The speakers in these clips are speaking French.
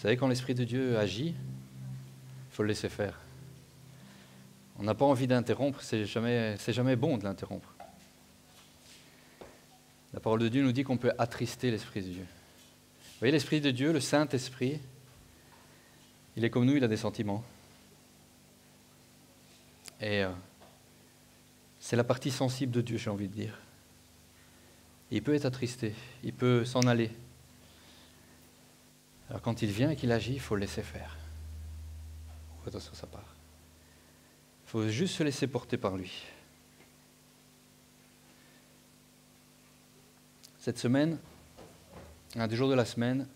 savez, quand l'Esprit de Dieu agit, il faut le laisser faire. On n'a pas envie d'interrompre, c'est jamais bon de l'interrompre. La parole de Dieu nous dit qu'on peut attrister l'Esprit de Dieu. Vous voyez, l'Esprit de Dieu, le Saint-Esprit, il est comme nous, il a des sentiments. Et c'est la partie sensible de Dieu, j'ai envie de dire. Et il peut être attristé, il peut s'en aller. Alors quand il vient et qu'il agit, il faut le laisser faire. Attention à sa part. Il faut juste se laisser porter par lui. Cette semaine, un des jours de la semaine,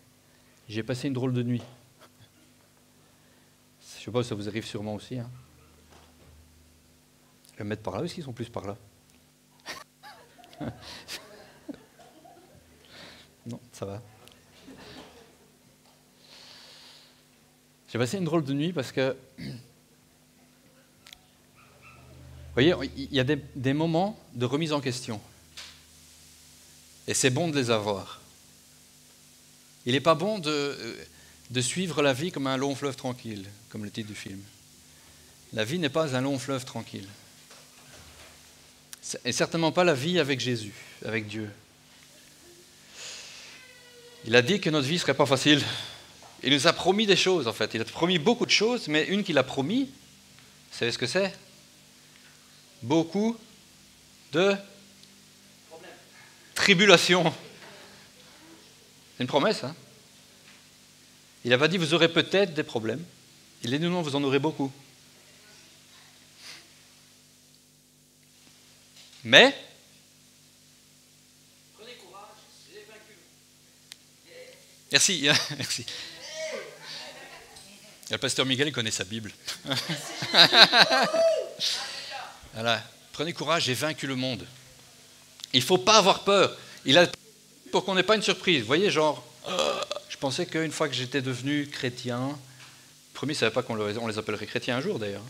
j'ai passé une drôle de nuit. Je ne sais pas si ça vous arrive sûrement aussi. Je vais me mettre par là, parce qu'ils sont plus par là. Non, ça va. J'ai passé une drôle de nuit parce que, vous voyez, il y a des moments de remise en question. Et c'est bon de les avoir. Il n'est pas bon de suivre la vie comme un long fleuve tranquille, comme le titre du film. La vie n'est pas un long fleuve tranquille. Et certainement pas la vie avec Jésus, avec Dieu. Il a dit que notre vie ne serait pas facile. Il nous a promis des choses, en fait. Il a promis beaucoup de choses, mais une qu'il a promis, vous savez ce que c'est? Beaucoup de tribulations. C'est une promesse, hein? Il n'a pas dit, vous aurez peut-être des problèmes. Il a dit, non, vous en aurez beaucoup. Mais, prenez courage, j'ai vaincu. Merci, merci. Le pasteur Miguel, il connaît sa Bible. Voilà. Prenez courage, j'ai vaincu le monde. Il ne faut pas avoir peur. Il a pour qu'on n'ait pas une surprise. Vous voyez, genre, je pensais qu'une fois que j'étais devenu chrétien, premier, je ne savais pas qu'on les appellerait chrétiens un jour d'ailleurs.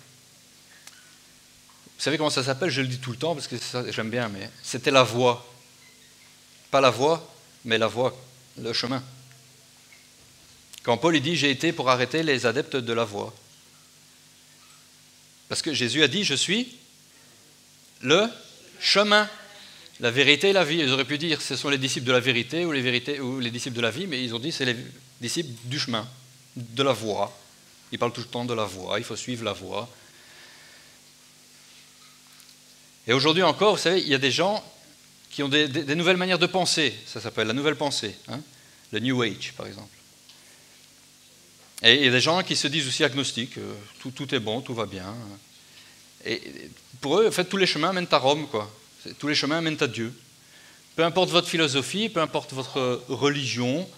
Vous savez comment ça s'appelle? Je le dis tout le temps parce que j'aime bien, mais c'était la voie. Pas la voie, mais la voie, le chemin. Quand Paul il dit « j'ai été pour arrêter les adeptes de la voie ». Parce que Jésus a dit « je suis le chemin, la vérité et la vie ». Ils auraient pu dire « ce sont les disciples de la vérité ou les disciples de la vie », mais ils ont dit « c'est les disciples du chemin, de la voie ». Ils parlent tout le temps de la voie, il faut suivre la voie. Et aujourd'hui encore, vous savez, il y a des gens qui ont des nouvelles manières de penser. Ça s'appelle la nouvelle pensée, hein, le New Age par exemple. Et il y a des gens qui se disent aussi agnostiques, tout est bon, tout va bien. Et pour eux, en fait, tous les chemins mènent à Rome, quoi. Tous les chemins mènent à Dieu. Peu importe votre philosophie, peu importe votre religion,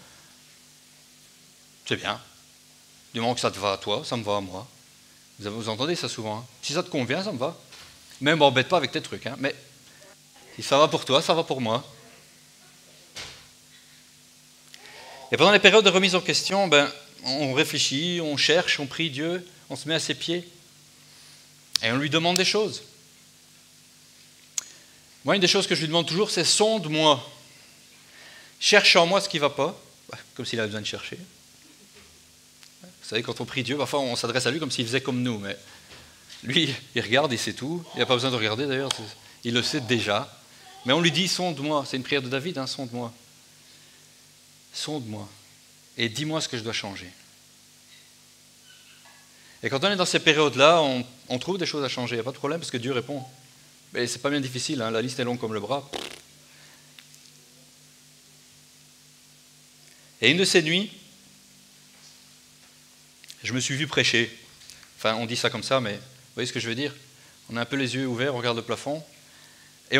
c'est bien. Du moment que ça te va à toi, ça me va à moi. Vous entendez ça souvent, hein. Si ça te convient, ça me va. Mais m'embête pas avec tes trucs, hein. Mais si ça va pour toi, ça va pour moi. Et pendant les périodes de remise en question, on réfléchit, on cherche, on prie Dieu, on se met à ses pieds et on lui demande des choses. Moi, une des choses que je lui demande toujours, c'est « sonde-moi ». Cherche en moi ce qui ne va pas, comme s'il avait besoin de chercher. Vous savez, quand on prie Dieu, parfois on s'adresse à lui comme s'il faisait comme nous, mais lui, il regarde, il sait tout. Il n'a pas besoin de regarder d'ailleurs, il le sait déjà. Mais on lui dit « sonde-moi ». C'est une prière de David, hein, « sonde-moi ». Sonde-moi et dis-moi ce que je dois changer. Et quand on est dans ces périodes-là, on trouve des choses à changer, il n'y a pas de problème parce que Dieu répond. Mais c'est pas bien difficile, hein, la liste est longue comme le bras. Et une de ces nuits, je me suis vu prêcher. Enfin, on dit ça comme ça, mais vous voyez ce que je veux dire? On a un peu les yeux ouverts, on regarde le plafond. Et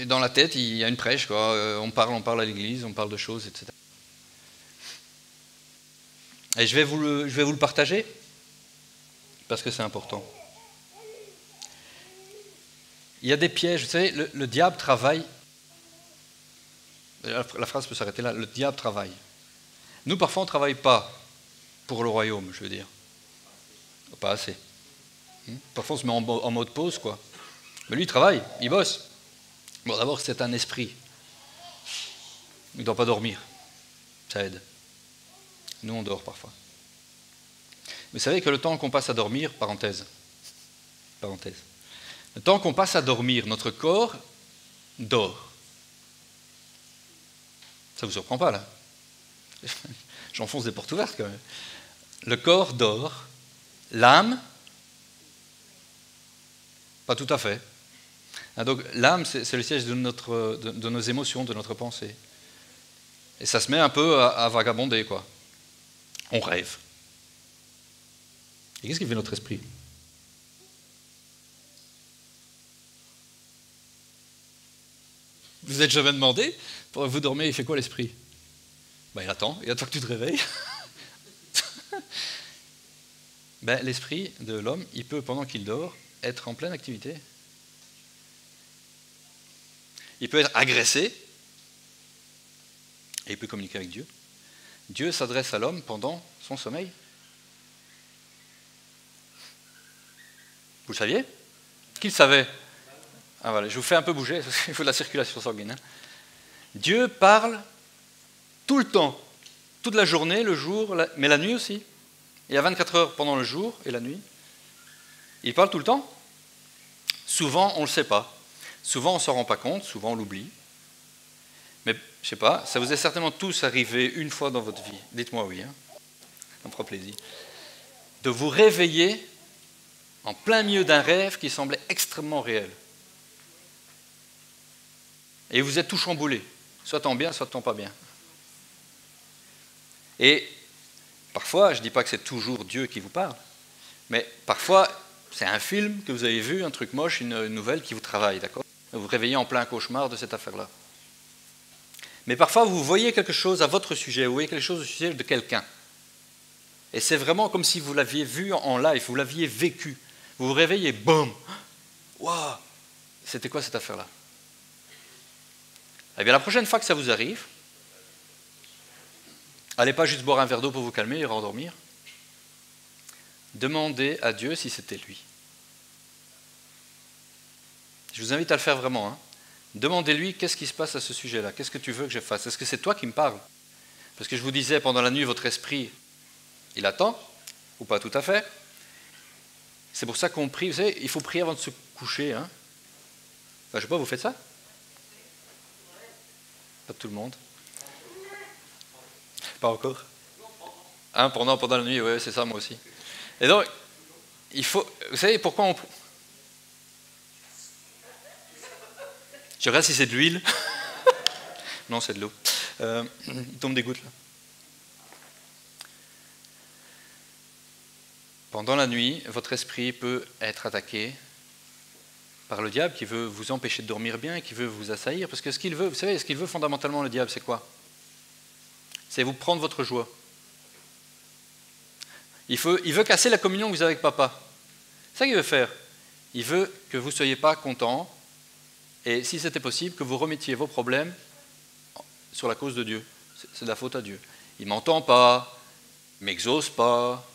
dans la tête, il y a une prêche, quoi. On parle à l'église, on parle de choses, etc. Et je vais vous le partager, parce que c'est important. Il y a des pièges, vous savez, le diable travaille, la phrase peut s'arrêter là, le diable travaille. Nous, parfois, on ne travaille pas pour le royaume, je veux dire. Pas assez. Parfois, on se met en mode pause, quoi. Mais lui, il travaille, il bosse. Bon, d'abord, c'est un esprit. Il ne doit pas dormir. Ça aide. Nous, on dort parfois. Vous savez que le temps qu'on passe à dormir, parenthèse, le temps qu'on passe à dormir, notre corps dort. Ça ne vous surprend pas, là? J'enfonce des portes ouvertes, quand même. Le corps dort, l'âme, pas tout à fait. Donc l'âme, c'est le siège de nos émotions, de notre pensée. Et ça se met un peu à vagabonder, quoi. On rêve. Et qu'est-ce qui fait notre esprit? Vous n'êtes jamais demandé, pendant que vous dormez, il fait quoi l'esprit? Il attend que tu te réveilles. L'esprit de l'homme, il peut, pendant qu'il dort, être en pleine activité. Il peut être agressé, et il peut communiquer avec Dieu. Dieu s'adresse à l'homme pendant son sommeil. Vous le saviez? Qui le savait? Ah, voilà, je vous fais un peu bouger, parce qu'il faut de la circulation sanguine. Dieu parle tout le temps, toute la journée, le jour, mais la nuit aussi. Il y a 24 heures pendant le jour et la nuit. Il parle tout le temps. Souvent, on ne le sait pas. Souvent, on ne s'en rend pas compte, souvent, on l'oublie. Mais, je ne sais pas, ça vous est certainement tous arrivé une fois dans votre vie. Dites-moi oui, hein. Ça me fera plaisir. De vous réveiller en plein milieu d'un rêve qui semblait extrêmement réel. Et vous êtes tout chamboulé, soit en bien, soit en pas bien. Et parfois, je ne dis pas que c'est toujours Dieu qui vous parle, mais parfois, c'est un film que vous avez vu, un truc moche, une nouvelle qui vous travaille, d'accord? Vous vous réveillez en plein cauchemar de cette affaire-là. Mais parfois, vous voyez quelque chose à votre sujet, vous voyez quelque chose au sujet de quelqu'un. Et c'est vraiment comme si vous l'aviez vu en live, vous l'aviez vécu. Vous vous réveillez, boum! Waouh! C'était quoi cette affaire-là? Eh bien, la prochaine fois que ça vous arrive, allez pas juste boire un verre d'eau pour vous calmer et rendormir. Demandez à Dieu si c'était lui. Je vous invite à le faire vraiment. Hein. Demandez-lui qu'est-ce qui se passe à ce sujet-là. Qu'est-ce que tu veux que je fasse? Est-ce que c'est toi qui me parles? Parce que je vous disais, pendant la nuit, votre esprit, il attend, ou pas tout à fait. C'est pour ça qu'on prie. Vous savez, il faut prier avant de se coucher. Hein. Enfin, je ne sais pas, vous faites ça? Pas tout le monde. Pas encore. Hein, pendant la nuit, oui, c'est ça, moi aussi. Et donc, il faut... Vous savez pourquoi on... Je regarde si c'est de l'huile. Non, c'est de l'eau. Il tombe des gouttes, là. Pendant la nuit, votre esprit peut être attaqué par le diable qui veut vous empêcher de dormir bien et qui veut vous assaillir. Parce que ce qu'il veut, vous savez, ce qu'il veut fondamentalement, le diable, c'est quoi? C'est vous prendre votre joie. Il veut casser la communion que vous avez avec papa. C'est ça qu'il veut faire. Il veut que vous ne soyez pas content et, si c'était possible, que vous remettiez vos problèmes sur la cause de Dieu. C'est de la faute à Dieu. Il ne m'entend pas, il ne m'exauce pas.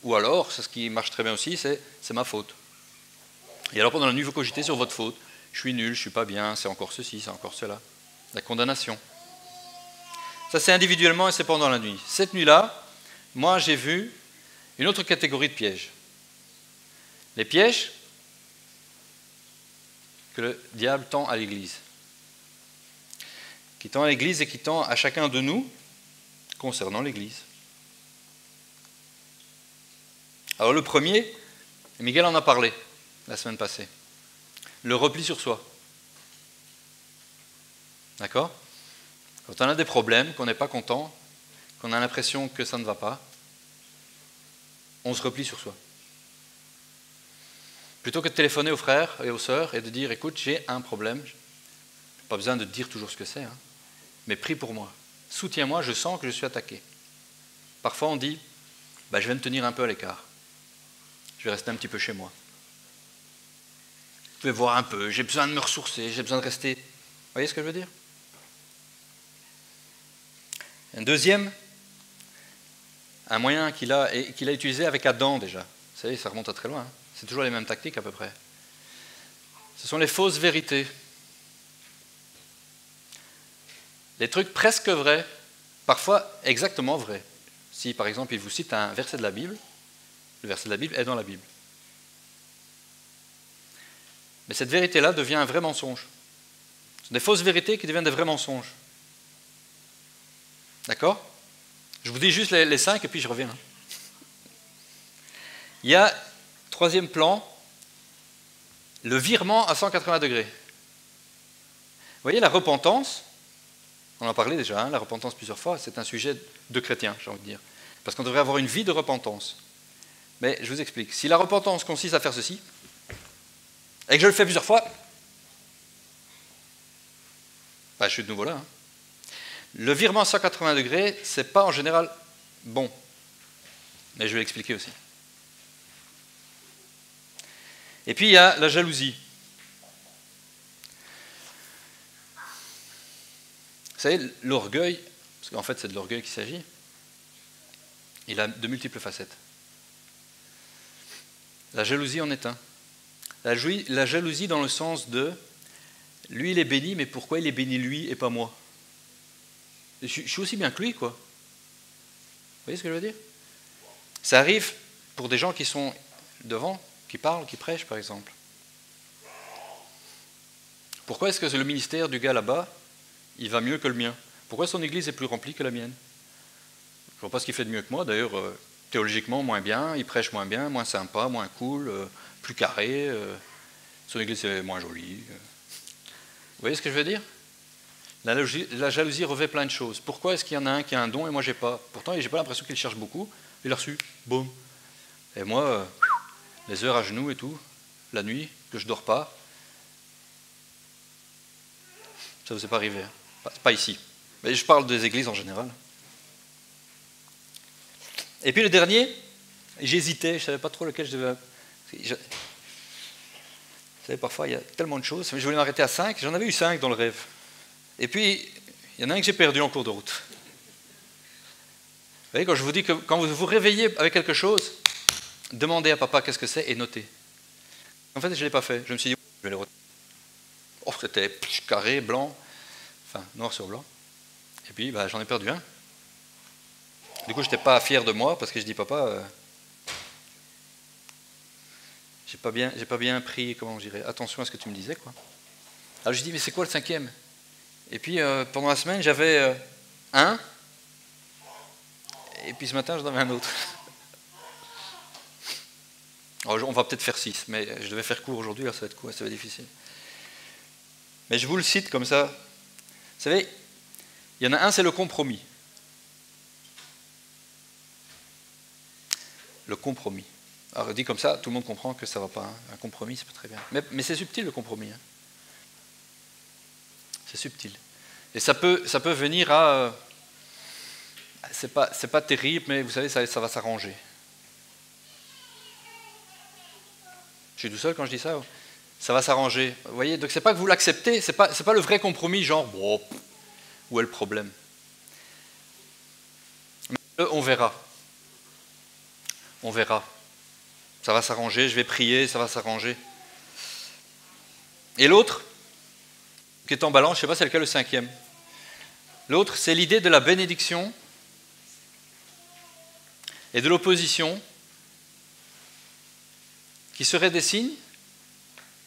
Ou alors, c'est ce qui marche très bien aussi, c'est ma faute. Et alors pendant la nuit, vous cogitez sur votre faute. Je suis nul, je ne suis pas bien, c'est encore ceci, c'est encore cela. La condamnation. Ça, c'est individuellement et c'est pendant la nuit. Cette nuit-là, moi, j'ai vu une autre catégorie de pièges. Les pièges que le diable tend à l'Église. Qui tend à l'Église et qui tend à chacun de nous concernant l'Église. Alors le premier, Miguel en a parlé la semaine passée. Le repli sur soi. D'accord? Quand on a des problèmes, qu'on n'est pas content, qu'on a l'impression que ça ne va pas, on se replie sur soi. Plutôt que de téléphoner aux frères et aux sœurs et de dire « Écoute, j'ai un problème. » Pas besoin de dire toujours ce que c'est, hein, mais prie pour moi. Soutiens-moi, je sens que je suis attaqué. Parfois on dit « Je vais me tenir un peu à l'écart. Je vais rester un petit peu chez moi. Je vais voir un peu, j'ai besoin de me ressourcer, j'ai besoin de rester... » Vous voyez ce que je veux dire? Un deuxième, un moyen qu'il a utilisé avec Adam déjà. Vous savez, ça remonte à très loin. Hein. C'est toujours les mêmes tactiques à peu près. Ce sont les fausses vérités. Les trucs presque vrais, parfois exactement vrais. si par exemple il vous cite un verset de la Bible, le verset de la Bible est dans la Bible. Mais cette vérité-là devient un vrai mensonge. Ce sont des fausses vérités qui deviennent des vrais mensonges. D'accord? Je vous dis juste les 5 et puis je reviens. Il y a, troisième plan, le virement à 180 degrés. Vous voyez, la repentance, on en parlait déjà, la repentance plusieurs fois, c'est un sujet de chrétien, j'ai envie de dire. Parce qu'on devrait avoir une vie de repentance. Mais je vous explique. Si la repentance consiste à faire ceci, et que je le fais plusieurs fois, je suis de nouveau là. Le virement à 180 degrés, ce n'est pas en général bon. Mais je vais l'expliquer aussi. Et puis il y a la jalousie. Vous savez, l'orgueil, parce qu'en fait c'est de l'orgueil qu'il s'agit, il a de multiples facettes. La jalousie en est un. La jalousie dans le sens de lui il est béni, mais pourquoi il est béni lui et pas moi? Je suis aussi bien que lui, quoi. Vous voyez ce que je veux dire? Ça arrive pour des gens qui sont devant, qui parlent, qui prêchent, par exemple. Pourquoi est-ce que le ministère du gars là-bas, il va mieux que le mien? Pourquoi son église est plus remplie que la mienne? Je ne vois pas ce qu'il fait de mieux que moi, d'ailleurs, théologiquement, moins bien, il prêche moins bien, moins sympa, moins cool, plus carré, son église est moins jolie. Vous voyez ce que je veux dire? La jalousie revêt plein de choses. Pourquoi est-ce qu'il y en a un qui a un don et moi j'ai pas? Pourtant, j'ai pas l'impression qu'il cherche beaucoup. Il a reçu, boum. Et moi, les heures à genoux et tout, la nuit, que je dors pas. Ça vous est pas arrivé, hein? Pas ici. Mais je parle des églises en général. Et puis le dernier, j'hésitais, je savais pas trop lequel je devais. Vous savez, parfois il y a tellement de choses. Je voulais m'arrêter à 5. J'en avais eu 5 dans le rêve. Et puis, il y en a un que j'ai perdu en cours de route. Vous voyez, quand je vous dis que quand vous vous réveillez avec quelque chose, demandez à papa qu'est-ce que c'est et notez. En fait, je ne l'ai pas fait. Je me suis dit, je vais le retenir. Oh, c'était carré, blanc, enfin, noir sur blanc. Et puis, j'en ai perdu un. Du coup, je n'étais pas fier de moi parce que je dis, papa, j'ai pas bien pris, comment je dirais, attention à ce que tu me disais, quoi. Alors, je dis, mais c'est quoi le 5e? Et puis, pendant la semaine, j'avais un. Et puis ce matin, j'en avais un autre. Alors, on va peut-être faire 6, mais je devais faire court aujourd'hui, là ça va être court, ça va être difficile. Mais je vous le cite comme ça. Vous savez, il y en a un, c'est le compromis. Le compromis. Alors, dit comme ça, tout le monde comprend que ça ne va pas. Hein. Un compromis, c'est pas très bien. Mais c'est subtil, le compromis. Hein. C'est subtil. Et ça peut venir à... c'est pas terrible, mais vous savez, ça va s'arranger. Je suis tout seul quand je dis ça. Ça va s'arranger. Vous voyez, donc c'est pas que vous l'acceptez, c'est pas le vrai compromis, genre, bon, où est le problème? Mais on verra. On verra. Ça va s'arranger, je vais prier, ça va s'arranger. Et l'autre, qui est en balance, je ne sais pas c'est lequel le 5e. L'autre, c'est l'idée de la bénédiction et de l'opposition qui seraient des signes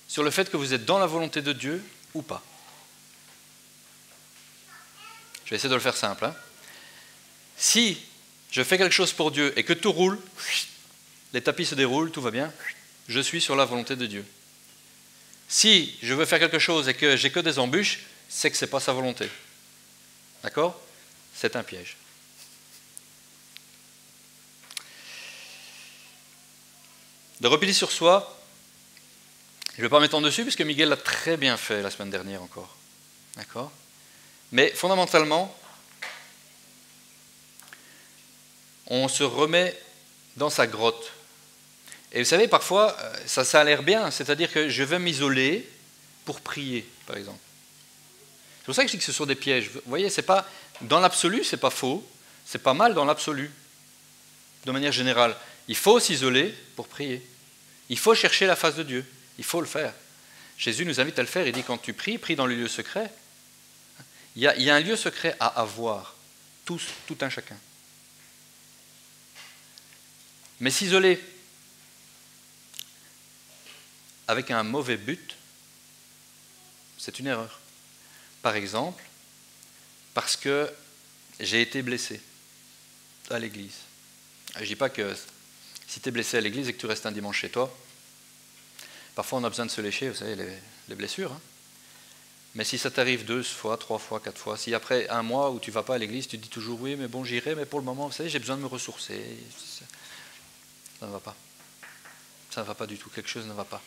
sur le fait que vous êtes dans la volonté de Dieu ou pas. Je vais essayer de le faire simple. Hein. Si je fais quelque chose pour Dieu et que tout roule, les tapis se déroulent, tout va bien, je suis sur la volonté de Dieu. Si je veux faire quelque chose et que j'ai que des embûches, c'est que ce n'est pas sa volonté. D'accord? C'est un piège. De repli sur soi, je ne vais pas m'étendre dessus puisque Miguel l'a très bien fait la semaine dernière encore. D'accord? Mais fondamentalement, on se remet dans sa grotte. Et vous savez, parfois, ça a l'air bien, c'est-à-dire que je vais m'isoler pour prier, par exemple. C'est pour ça que je dis que ce sont des pièges. Vous voyez, c'est pas, dans l'absolu, c'est pas faux, c'est pas mal dans l'absolu, de manière générale. Il faut s'isoler pour prier. Il faut chercher la face de Dieu. Il faut le faire. Jésus nous invite à le faire. Il dit, quand tu pries, prie dans le lieu secret. Il y a un lieu secret à avoir. Tous, tout un chacun. Mais s'isoler avec un mauvais but, c'est une erreur. Par exemple, parce que j'ai été blessé à l'église. Je ne dis pas que si tu es blessé à l'église et que tu restes un dimanche chez toi, parfois on a besoin de se lécher, vous savez, les blessures. Hein. Mais si ça t'arrive 2 fois, 3 fois, 4 fois, si après un mois où tu ne vas pas à l'église, tu te dis toujours oui, mais bon, j'irai, mais pour le moment, vous savez, j'ai besoin de me ressourcer. Ça ne va pas. Ça ne va pas du tout, quelque chose ne va pas.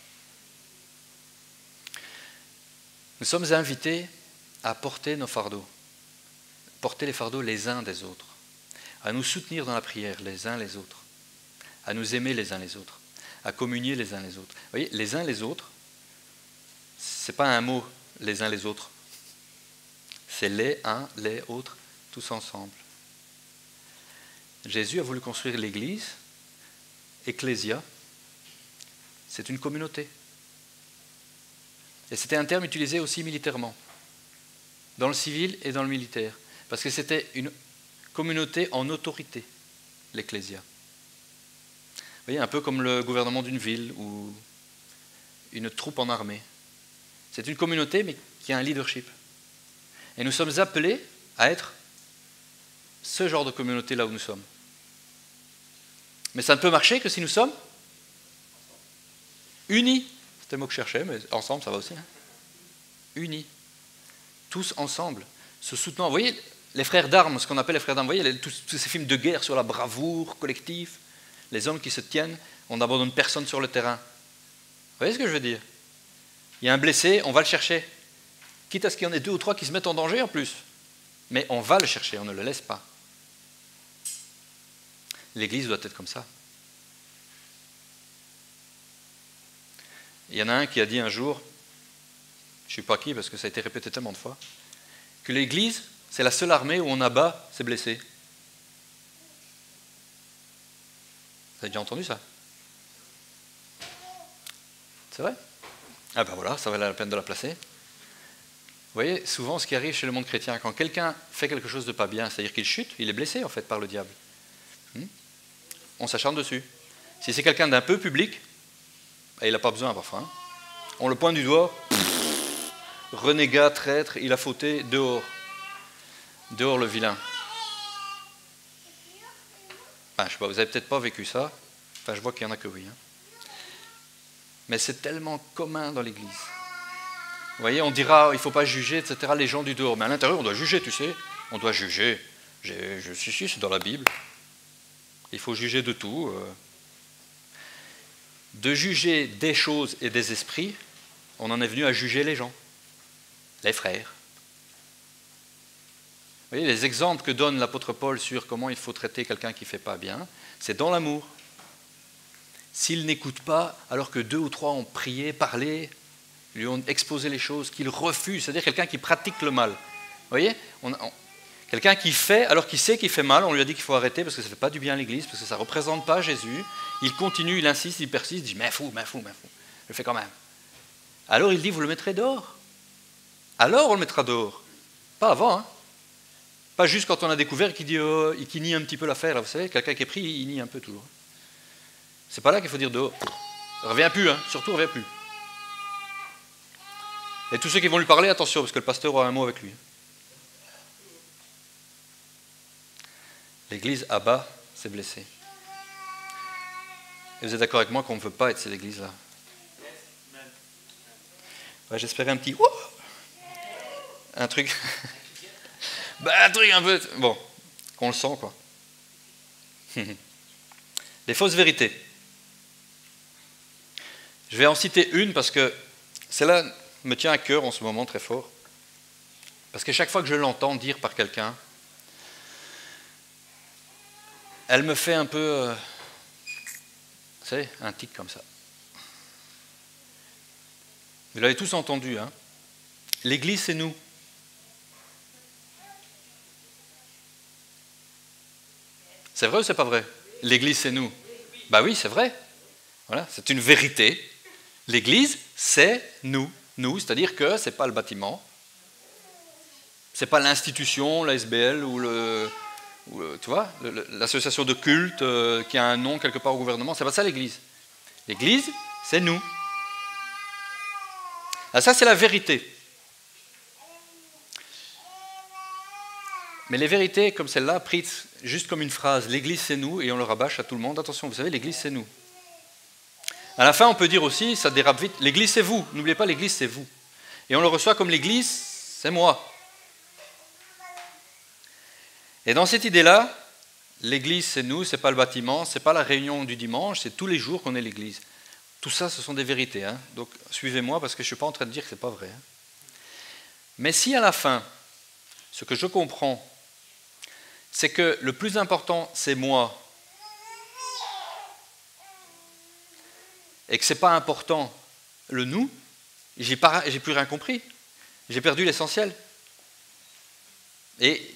Nous sommes invités à porter nos fardeaux, porter les fardeaux les uns des autres, à nous soutenir dans la prière les uns les autres, à nous aimer les uns les autres, à communier les uns les autres. Vous voyez, les uns les autres, ce n'est pas un mot, les uns les autres. C'est les uns, les autres, tous ensemble. Jésus a voulu construire l'Église, Ecclésia, c'est une communauté. Et c'était un terme utilisé aussi militairement, dans le civil et dans le militaire, parce que c'était une communauté en autorité, l'Ecclésia. Vous voyez, un peu comme le gouvernement d'une ville ou une troupe en armée. C'est une communauté, mais qui a un leadership. Et nous sommes appelés à être ce genre de communauté là où nous sommes. Mais ça ne peut marcher que si nous sommes unis. C'était le mot que je cherchais, mais ensemble, ça va aussi. Hein. Unis. Tous ensemble, se soutenant. Vous voyez, les frères d'armes, ce qu'on appelle les frères d'armes, vous voyez, tous ces films de guerre sur la bravoure collective, les hommes qui se tiennent, on n'abandonne personne sur le terrain. Vous voyez ce que je veux dire? Il y a un blessé, on va le chercher. Quitte à ce qu'il y en ait 2 ou 3 qui se mettent en danger en plus. Mais on va le chercher, on ne le laisse pas. L'Église doit être comme ça. Il y en a un qui a dit un jour, je ne sais pas qui parce que ça a été répété tellement de fois, que l'Église, c'est la seule armée où on abat ses blessés. Vous avez déjà entendu ça? C'est vrai? Ah ben voilà, ça valait la peine de la placer. Vous voyez, souvent ce qui arrive chez le monde chrétien, quand quelqu'un fait quelque chose de pas bien, c'est-à-dire qu'il chute, il est blessé en fait par le diable. On s'acharne dessus. Si c'est quelqu'un d'un peu public, il n'a pas besoin parfois. Hein. On le pointe du doigt, renégat, traître, il a fauté, dehors. Dehors le vilain. Enfin, je sais pas, vous n'avez peut-être pas vécu ça. Enfin, je vois qu'il y en a que oui. Hein. Mais c'est tellement commun dans l'Église. Vous voyez, on dira, il ne faut pas juger, etc., les gens du dehors. Mais à l'intérieur, on doit juger, tu sais. On doit juger. Si, c'est dans la Bible. Il faut juger de tout. De juger des choses et des esprits, on en est venu à juger les gens, les frères. Vous voyez, les exemples que donne l'apôtre Paul sur comment il faut traiter quelqu'un qui ne fait pas bien, c'est dans l'amour. S'il n'écoute pas, alors que 2 ou 3 ont prié, parlé, lui ont exposé les choses, qu'il refuse, c'est-à-dire quelqu'un qui pratique le mal. Vous voyez, quelqu'un qui fait, alors qu'il sait qu'il fait mal, on lui a dit qu'il faut arrêter parce que ça ne fait pas du bien à l'Église, parce que ça ne représente pas Jésus. Il continue, il insiste, il persiste, il dit mais fou, je le fais quand même. Alors il dit vous le mettrez dehors. Alors on le mettra dehors. Pas avant, hein. Pas juste quand on a découvert qu'il dit qu'il nie un petit peu l'affaire. Là, vous savez, quelqu'un qui est pris, il nie un peu toujours. C'est pas là qu'il faut dire dehors. Reviens plus, hein. Surtout reviens plus. Et tous ceux qui vont lui parler, attention, parce que le pasteur aura un mot avec lui. L'Église abat ses blessés. Et vous êtes d'accord avec moi qu'on ne veut pas être cette Église-là? Ouais, j'espérais un petit... un truc... un truc un peu... Bon, qu'on le sent, quoi. Les fausses vérités. Je vais en citer une parce que celle-là me tient à cœur en ce moment très fort. Parce que chaque fois que je l'entends dire par quelqu'un, elle me fait un peu, vous savez, un tic comme ça. Vous l'avez tous entendu, hein. L'Église, c'est nous. C'est vrai ou c'est pas vrai? L'Église, c'est nous. Bah oui, c'est vrai. Voilà, c'est une vérité. L'Église, c'est nous. Nous, c'est-à-dire que ce n'est pas le bâtiment, ce n'est pas l'institution, la SBL ou ou, tu vois, l'association de culte qui a un nom quelque part au gouvernement. C'est pas ça l'Église. L'Église, c'est nous. Ah, ça, c'est la vérité. Mais les vérités comme celle-là, prises juste comme une phrase, l'Église c'est nous, et on le rabâche à tout le monde. Attention, vous savez, l'Église c'est nous. À la fin, on peut dire aussi, ça dérape vite, l'Église c'est vous. N'oubliez pas, l'Église c'est vous. Et on le reçoit comme l'Église, c'est moi. Et dans cette idée-là, l'Église c'est nous, c'est pas le bâtiment, c'est pas la réunion du dimanche, c'est tous les jours qu'on est l'Église. Tout ça, ce sont des vérités. Hein. Donc suivez-moi parce que je ne suis pas en train de dire que ce n'est pas vrai. Hein. Mais si à la fin, ce que je comprends, c'est que le plus important, c'est moi, et que ce n'est pas important le nous, j'ai plus rien compris. J'ai perdu l'essentiel. Et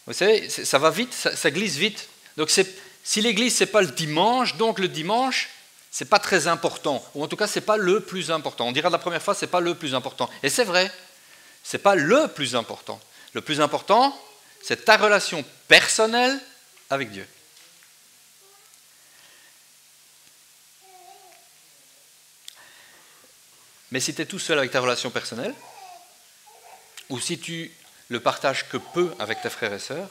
vous savez, ça va vite, ça glisse vite. Donc si l'Église, ce n'est pas le dimanche, donc le dimanche, ce n'est pas très important. Ou en tout cas, ce n'est pas le plus important. On dira de la première fois, ce n'est pas le plus important. Et c'est vrai, ce n'est pas le plus important. Le plus important, c'est ta relation personnelle avec Dieu. Mais si tu es tout seul avec ta relation personnelle, ou si tu le partages que peu avec tes frères et sœurs,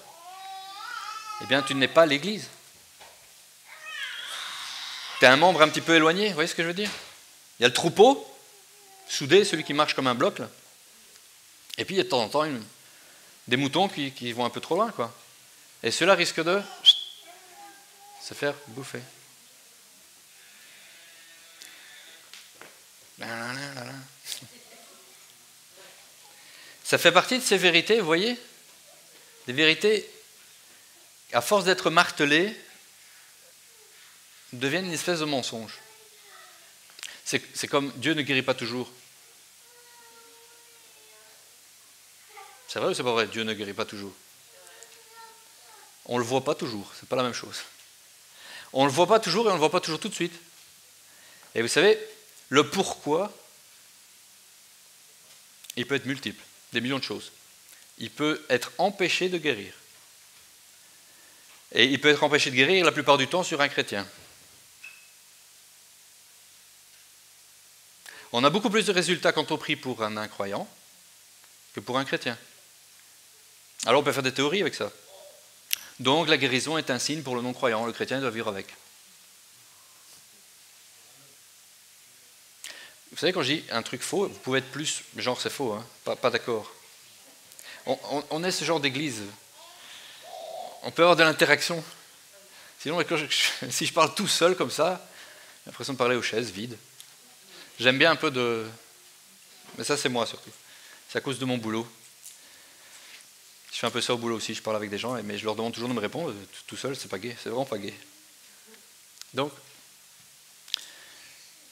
eh bien tu n'es pas l'Église. Tu es un membre un petit peu éloigné, vous voyez ce que je veux dire? Il y a le troupeau, soudé, celui qui marche comme un bloc, là. Et puis il y a de temps en temps des moutons qui vont un peu trop loin, quoi. Et ceux-là risquent de se faire bouffer. Ça fait partie de ces vérités, vous voyez? Des vérités, à force d'être martelées, deviennent une espèce de mensonge. C'est comme Dieu ne guérit pas toujours. C'est vrai ou c'est pas vrai? Dieu ne guérit pas toujours. On ne le voit pas toujours, c'est pas la même chose. On ne le voit pas toujours et on ne le voit pas toujours tout de suite. Et vous savez, le pourquoi, il peut être multiple, des millions de choses. Il peut être empêché de guérir. Et il peut être empêché de guérir la plupart du temps sur un chrétien. On a beaucoup plus de résultats quand on prie pour un incroyant que pour un chrétien. Alors on peut faire des théories avec ça. Donc la guérison est un signe pour le non-croyant, le chrétien doit vivre avec. Vous savez, quand je dis un truc faux, vous pouvez être plus, genre c'est faux, hein, pas d'accord. On est ce genre d'église. On peut avoir de l'interaction. Sinon, si je parle tout seul comme ça, j'ai l'impression de parler aux chaises vides. J'aime bien un peu de... Mais ça, c'est moi surtout. C'est à cause de mon boulot. Je fais un peu ça au boulot aussi, je parle avec des gens, mais je leur demande toujours de me répondre. Tout seul, c'est pas gai, c'est vraiment pas gai. Donc, vous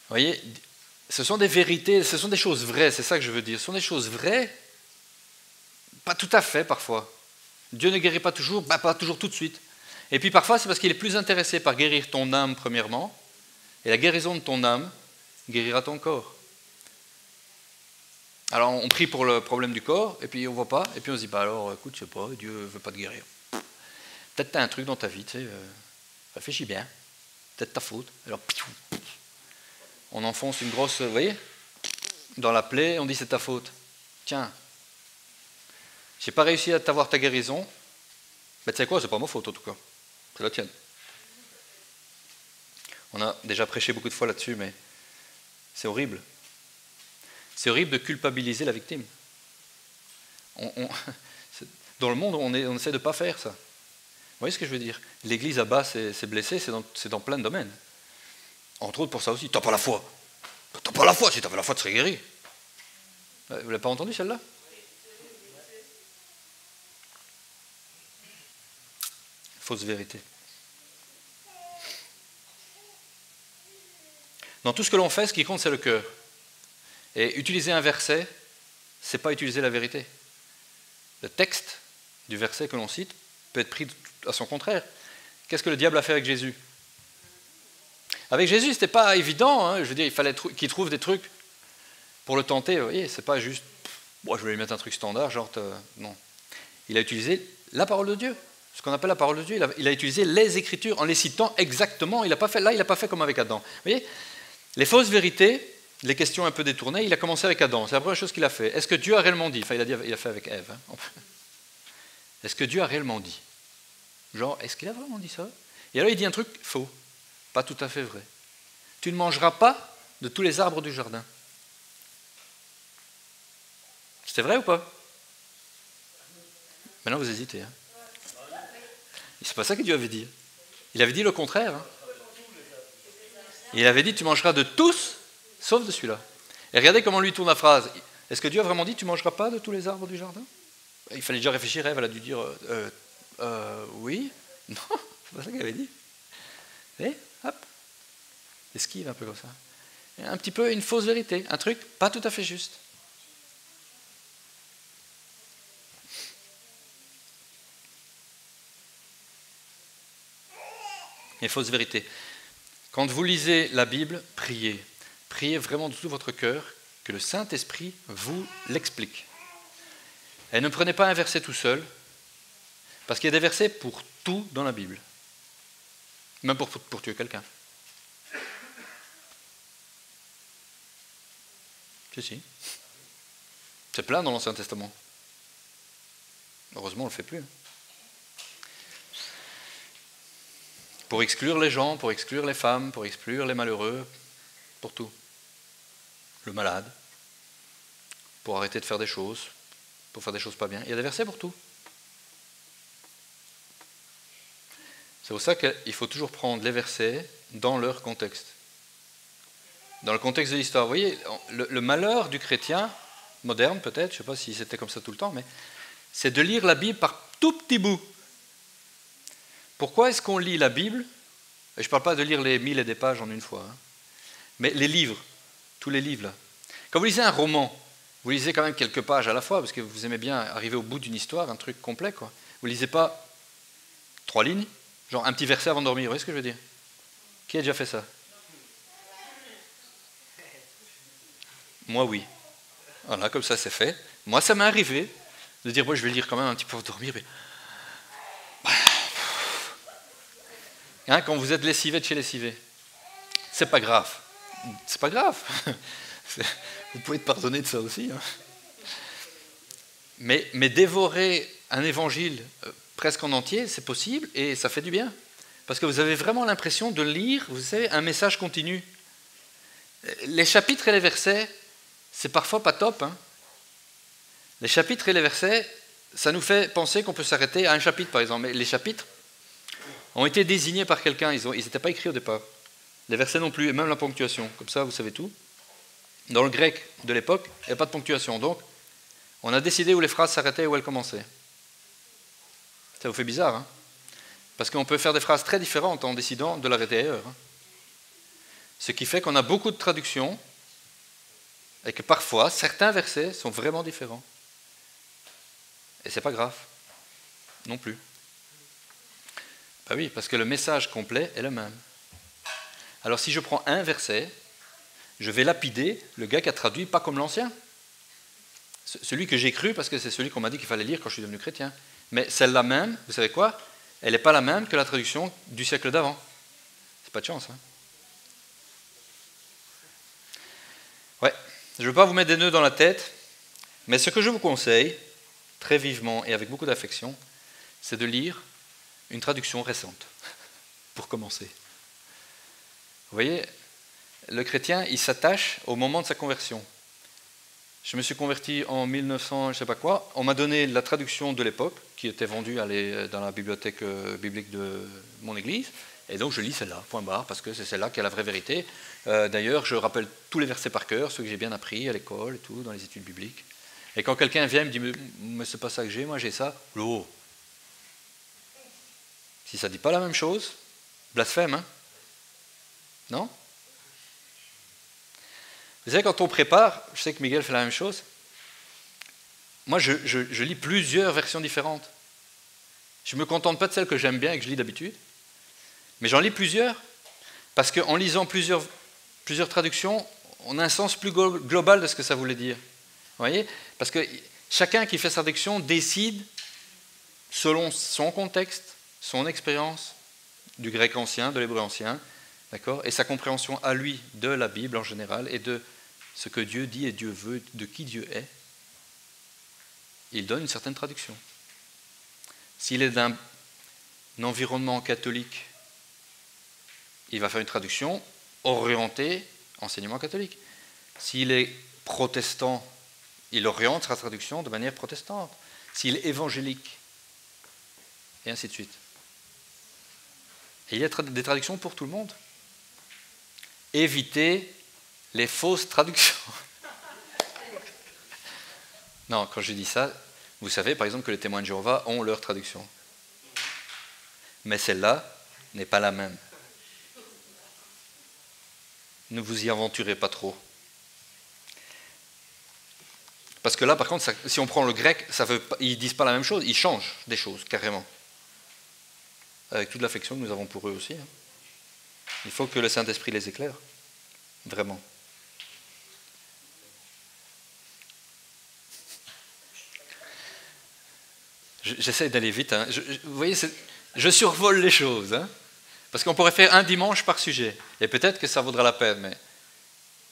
voyez, ce sont des vérités, ce sont des choses vraies, c'est ça que je veux dire. Ce sont des choses vraies, pas tout à fait parfois. Dieu ne guérit pas toujours, pas toujours tout de suite. Et puis parfois, c'est parce qu'il est plus intéressé par guérir ton âme premièrement, et la guérison de ton âme guérira ton corps. Alors on prie pour le problème du corps, et puis on ne voit pas, et puis on se dit, bah alors écoute, je sais pas, Dieu ne veut pas te guérir. Peut-être tu as un truc dans ta vie, tu sais, réfléchis bien, peut-être ta faute. Alors on enfonce une grosse, vous voyez, dans la plaie, on dit c'est ta faute. Tiens, j'ai pas réussi à t'avoir ta guérison, mais tu sais quoi, c'est pas ma faute en tout cas, c'est la tienne. On a déjà prêché beaucoup de fois là-dessus, mais c'est horrible. C'est horrible de culpabiliser la victime. Dans le monde, on essaie de ne pas faire ça. Vous voyez ce que je veux dire? L'Église abat ses blessés, c'est dans plein de domaines. Entre autres pour ça aussi. T'as pas la foi. T'as pas la foi. Si t'avais la foi, tu serais guéri. Vous l'avez pas entendu celle-là? Fausse vérité. Dans tout ce que l'on fait, ce qui compte, c'est le cœur. Et utiliser un verset, c'est pas utiliser la vérité. Le texte du verset que l'on cite peut être pris à son contraire. Qu'est-ce que le diable a fait avec Jésus? Avec Jésus, c'était pas évident. Hein. Je veux dire, il fallait qu'il trouve des trucs pour le tenter. Vous voyez, c'est pas juste, bon, je vais lui mettre un truc standard, genre, non. Il a utilisé la parole de Dieu, ce qu'on appelle la parole de Dieu. Il a utilisé les Écritures en les citant exactement. Il n'a pas fait comme avec Adam. Vous voyez, les fausses vérités, les questions un peu détournées, il a commencé avec Adam. C'est la première chose qu'il a fait. Est-ce que Dieu a réellement dit? Enfin, il a fait avec Ève. Hein. Est-ce que Dieu a réellement dit? Genre, est-ce qu'il a vraiment dit ça? Et alors il dit un truc faux, pas tout à fait vrai. Tu ne mangeras pas de tous les arbres du jardin. C'était vrai ou pas? Maintenant vous hésitez. Hein. C'est pas ça que Dieu avait dit. Il avait dit le contraire. Hein. Il avait dit tu mangeras de tous, sauf de celui-là. Et regardez comment lui tourne la phrase. Est-ce que Dieu a vraiment dit tu ne mangeras pas de tous les arbres du jardin? Il fallait déjà réfléchir, Ève, elle a dû dire oui. Non, c'est pas ça qu'elle avait dit. Et hop, esquive un peu comme ça. Et un petit peu une fausse vérité, un truc pas tout à fait juste. Et fausse vérité. Quand vous lisez la Bible, priez. Priez vraiment de tout votre cœur que le Saint-Esprit vous l'explique. Et ne prenez pas un verset tout seul, parce qu'il y a des versets pour tout dans la Bible. Même pour tuer quelqu'un. Si. C'est plein dans l'Ancien Testament. Heureusement, on ne le fait plus. Pour exclure les gens, pour exclure les femmes, pour exclure les malheureux, pour tout. Le malade, pour arrêter de faire des choses, pour faire des choses pas bien. Il y a des versets pour tout. C'est pour ça qu'il faut toujours prendre les versets dans leur contexte. Dans le contexte de l'histoire. Vous voyez, le malheur du chrétien, moderne peut-être, je ne sais pas si c'était comme ça tout le temps, mais c'est de lire la Bible par tout petits bouts. Pourquoi est-ce qu'on lit la Bible? Et je ne parle pas de lire les 1000 et des pages en une fois, hein, mais les livres, tous les livres là. Quand vous lisez un roman, vous lisez quand même quelques pages à la fois, parce que vous aimez bien arriver au bout d'une histoire, un truc complet, quoi. Vous ne lisez pas 3 lignes, genre un petit verset avant de dormir, vous voyez ce que je veux dire? Qui a déjà fait ça? Moi, oui. Voilà, comme ça, c'est fait. Moi, ça m'est arrivé de dire, moi, je vais lire quand même un petit peu avant de dormir, mais... Hein, quand vous êtes lessivé de chez lessivé, c'est pas grave. C'est pas grave. Vous pouvez être pardonné de ça aussi. Hein. Mais dévorer un évangile presque en entier, c'est possible et ça fait du bien. Parce que vous avez vraiment l'impression de lire, vous savez, un message continu. Les chapitres et les versets, c'est parfois pas top. Hein. Les chapitres et les versets, ça nous fait penser qu'on peut s'arrêter à un chapitre, par exemple. Mais les chapitres ont été désignés par quelqu'un, ils n'étaient pas écrits au départ. Les versets non plus, et même la ponctuation. Comme ça, vous savez tout. Dans le grec de l'époque, il n'y a pas de ponctuation. Donc, on a décidé où les phrases s'arrêtaient et où elles commençaient. Ça vous fait bizarre, hein? Parce qu'on peut faire des phrases très différentes en décidant de l'arrêter ailleurs. Hein. Ce qui fait qu'on a beaucoup de traductions et que parfois, certains versets sont vraiment différents. Et c'est pas grave. Non plus. Ben oui, parce que le message complet est le même. Alors si je prends un verset, je vais lapider le gars qui a traduit pas comme l'ancien. Celui que j'ai cru parce que c'est celui qu'on m'a dit qu'il fallait lire quand je suis devenu chrétien. Mais celle-là même, vous savez quoi? Elle n'est pas la même que la traduction du siècle d'avant. C'est pas de chance. Hein. Ouais, je ne veux pas vous mettre des nœuds dans la tête, mais ce que je vous conseille, très vivement et avec beaucoup d'affection, c'est de lire une traduction récente, pour commencer. Vous voyez, le chrétien, il s'attache au moment de sa conversion. Je me suis converti en 1900, je ne sais pas quoi, on m'a donné la traduction de l'époque, qui était vendue dans la bibliothèque biblique de mon église, et donc je lis celle-là, point barre, parce que c'est celle-là qui est la vraie vérité. D'ailleurs, je rappelle tous les versets par cœur, ceux que j'ai bien appris à l'école, et tout, dans les études bibliques. Et quand quelqu'un vient et me dit « mais c'est pas ça que j'ai, moi j'ai ça », oh. Si ça ne dit pas la même chose, blasphème, hein? Non? Vous savez, quand on prépare, je sais que Miguel fait la même chose, moi je lis plusieurs versions différentes. Je ne me contente pas de celle que j'aime bien et que je lis d'habitude, mais j'en lis plusieurs, parce qu'en lisant plusieurs traductions, on a un sens plus global de ce que ça voulait dire. Vous voyez? Parce que chacun qui fait sa traduction décide, selon son contexte, son expérience du grec ancien, de l'hébreu ancien, d'accord, et sa compréhension à lui de la Bible en général et de ce que Dieu dit et Dieu veut, de qui Dieu est, il donne une certaine traduction. S'il est d'un environnement catholique, il va faire une traduction orientée enseignement catholique. S'il est protestant, il oriente sa traduction de manière protestante. S'il est évangélique, et ainsi de suite. Et il y a des traductions pour tout le monde. Évitez les fausses traductions. Non, quand je dis ça, vous savez par exemple que les témoins de Jéhovah ont leur traduction. Mais celle-là n'est pas la même. Ne vous y aventurez pas trop. Parce que là, par contre, si on prend le grec, ils ne disent pas la même chose, ils changent des choses, carrément. Avec toute l'affection que nous avons pour eux aussi. Hein. Il faut que le Saint-Esprit les éclaire. Vraiment. J'essaie d'aller vite. Hein. Vous voyez, je survole les choses. Hein. Parce qu'on pourrait faire un dimanche par sujet. Et peut-être que ça vaudra la peine, mais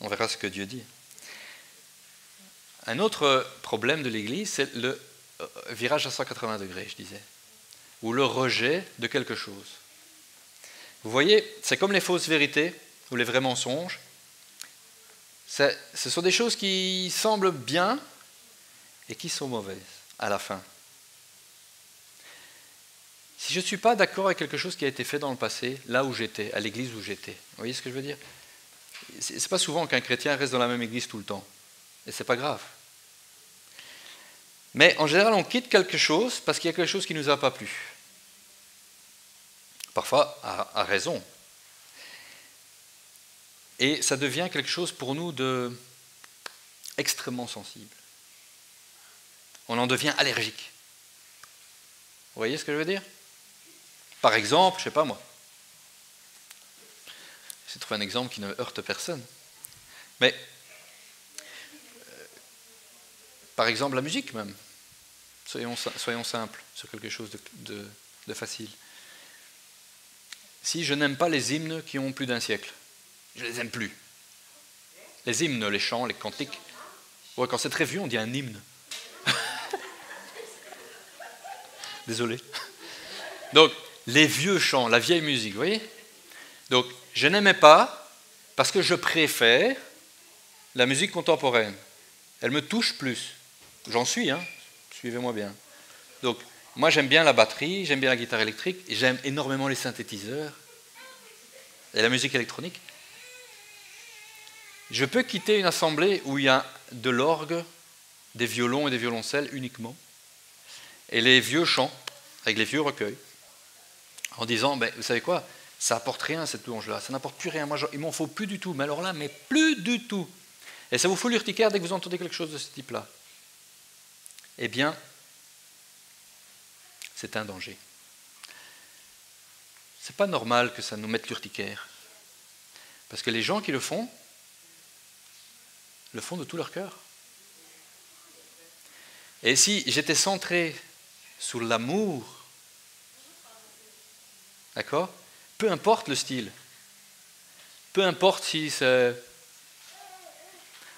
on verra ce que Dieu dit. Un autre problème de l'Église, c'est le virage à 180 degrés, je disais. Ou le rejet de quelque chose. Vous voyez, c'est comme les fausses vérités ou les vrais mensonges. Ce sont des choses qui semblent bien et qui sont mauvaises à la fin. Si je ne suis pas d'accord avec quelque chose qui a été fait dans le passé, là où j'étais, à l'église où j'étais, vous voyez ce que je veux dire? Ce n'est pas souvent qu'un chrétien reste dans la même église tout le temps. Et ce n'est pas grave. Mais en général, on quitte quelque chose parce qu'il y a quelque chose qui ne nous a pas plu. Parfois, à raison. Et ça devient quelque chose pour nous de extrêmement sensible. On en devient allergique. Vous voyez ce que je veux dire? Par exemple, je ne sais pas moi. J'ai trouvé un exemple qui ne heurte personne. Mais, par exemple, la musique même. Soyons simples sur quelque chose de facile. Si je n'aime pas les hymnes qui ont plus d'un siècle, je ne les aime plus. Les hymnes, les chants, les cantiques. Ouais, quand c'est très vieux, on dit un hymne. Désolé. Donc, les vieux chants, la vieille musique, vous voyez? Donc, je n'aimais pas parce que je préfère la musique contemporaine. Elle me touche plus. J'en suis, hein? Suivez-moi bien. Donc, moi, j'aime bien la batterie, j'aime bien la guitare électrique, et j'aime énormément les synthétiseurs et la musique électronique. Je peux quitter une assemblée où il y a de l'orgue, des violons et des violoncelles uniquement, et les vieux chants, avec les vieux recueils, en disant, ben, vous savez quoi, ça n'apporte rien cette louange-là, ça n'apporte plus rien, moi il m'en faut plus du tout, mais alors là, mais plus du tout. Et ça vous fout l'urticaire dès que vous entendez quelque chose de ce type-là. Eh bien, c'est un danger. C'est pas normal que ça nous mette l'urticaire. Parce que les gens qui le font de tout leur cœur. Et si j'étais centré sur l'amour, d'accord? Peu importe le style, peu importe si c'est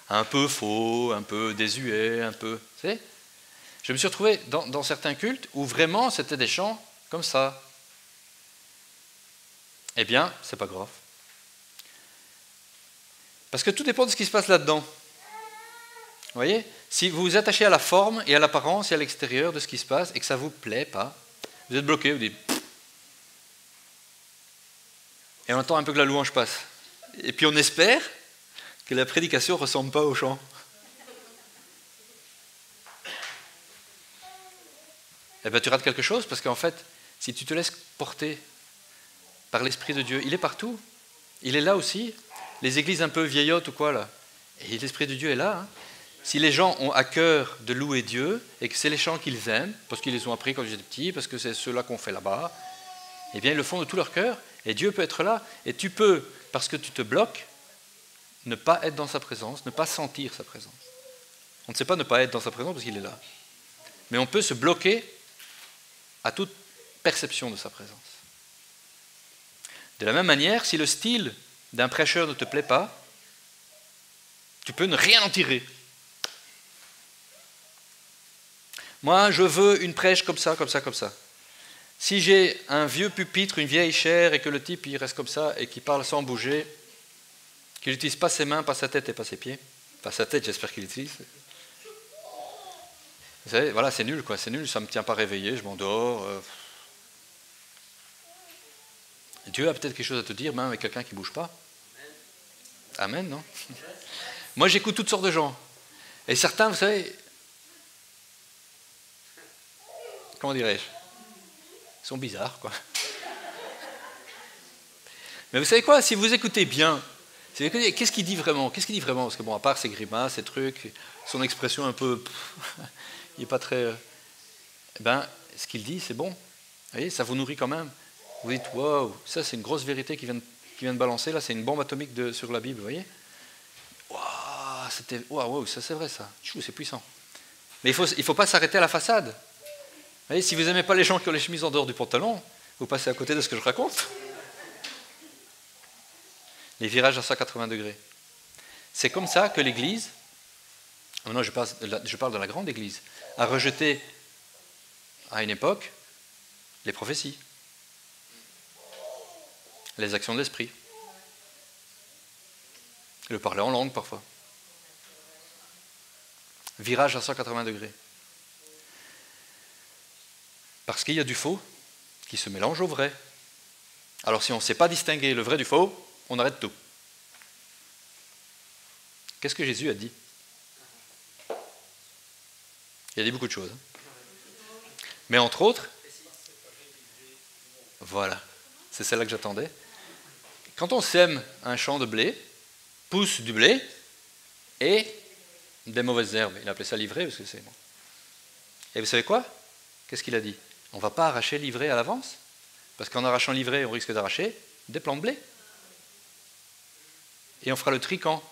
un peu faux, un peu désuet, un peu... Vous savez, je me suis retrouvé dans certains cultes où vraiment c'était des chants comme ça. Eh bien, c'est pas grave. Parce que tout dépend de ce qui se passe là-dedans. Vous voyez? Si vous vous attachez à la forme et à l'apparence et à l'extérieur de ce qui se passe et que ça ne vous plaît pas, vous êtes bloqué, vous dites... Et on attend un peu que la louange passe. Et puis on espère que la prédication ne ressemble pas au chant. Eh bien tu rates quelque chose parce qu'en fait, si tu te laisses porter par l'Esprit de Dieu, il est partout. Il est là aussi. Les églises un peu vieillottes ou quoi là. Et l'Esprit de Dieu est là. Hein. Si les gens ont à cœur de louer Dieu et que c'est les chants qu'ils aiment, parce qu'ils les ont appris quand ils étaient petits, parce que c'est ceux-là qu'on fait là-bas, eh bien ils le font de tout leur cœur. Et Dieu peut être là. Et tu peux, parce que tu te bloques, ne pas être dans sa présence, ne pas sentir sa présence. On ne sait pas ne pas être dans sa présence parce qu'il est là. Mais on peut se bloquer à toute perception de sa présence. De la même manière, si le style d'un prêcheur ne te plaît pas, tu peux ne rien en tirer. Moi, je veux une prêche comme ça, comme ça, comme ça. Si j'ai un vieux pupitre, une vieille chaire, et que le type il reste comme ça, et qu'il parle sans bouger, qu'il n'utilise pas ses mains, pas sa tête et pas ses pieds, pas sa tête, j'espère qu'il l'utilise. Vous savez, voilà, c'est nul, quoi. C'est nul, ça ne me tient pas réveillé, je m'endors. Dieu a peut-être quelque chose à te dire, même avec quelqu'un qui ne bouge pas. Amen, non? Moi, j'écoute toutes sortes de gens. Et certains, vous savez, comment dirais-je? Ils sont bizarres, quoi. Mais vous savez quoi? Si vous écoutez bien, qu'est-ce qu'il dit vraiment? Qu'est-ce qu'il dit vraiment? Parce que bon, à part ses grimaces, ses trucs, son expression un peu... il n'est pas très... Eh ben, ce qu'il dit, c'est bon. Vous voyez, ça vous nourrit quand même. Vous dites, waouh, ça c'est une grosse vérité qui vient de balancer, là c'est une bombe atomique sur la Bible, vous voyez? Waouh, ça c'est vrai ça. C'est puissant. Mais il ne faut pas s'arrêter à la façade. Vous voyez, si vous n'aimez pas les gens qui ont les chemises en dehors du pantalon, vous passez à côté de ce que je raconte. Les virages à 180 degrés. C'est comme ça que l'Église, maintenant je parle de la grande Église, a rejeté à une époque les prophéties, les actions de l'esprit, le parler en langue parfois. Virage à 180 degrés. Parce qu'il y a du faux qui se mélange au vrai. Alors si on ne sait pas distinguer le vrai du faux, on arrête tout. Qu'est-ce que Jésus a dit? Il a dit beaucoup de choses. Mais entre autres, voilà, c'est celle-là que j'attendais. Quand on sème un champ de blé, pousse du blé et des mauvaises herbes. Il appelait ça l'ivraie parce que c'est bon. Et vous savez quoi? Qu'est-ce qu'il a dit? On ne va pas arracher l'ivraie à l'avance, parce qu'en arrachant l'ivraie, on risque d'arracher des plants de blé. Et on fera le tri quand?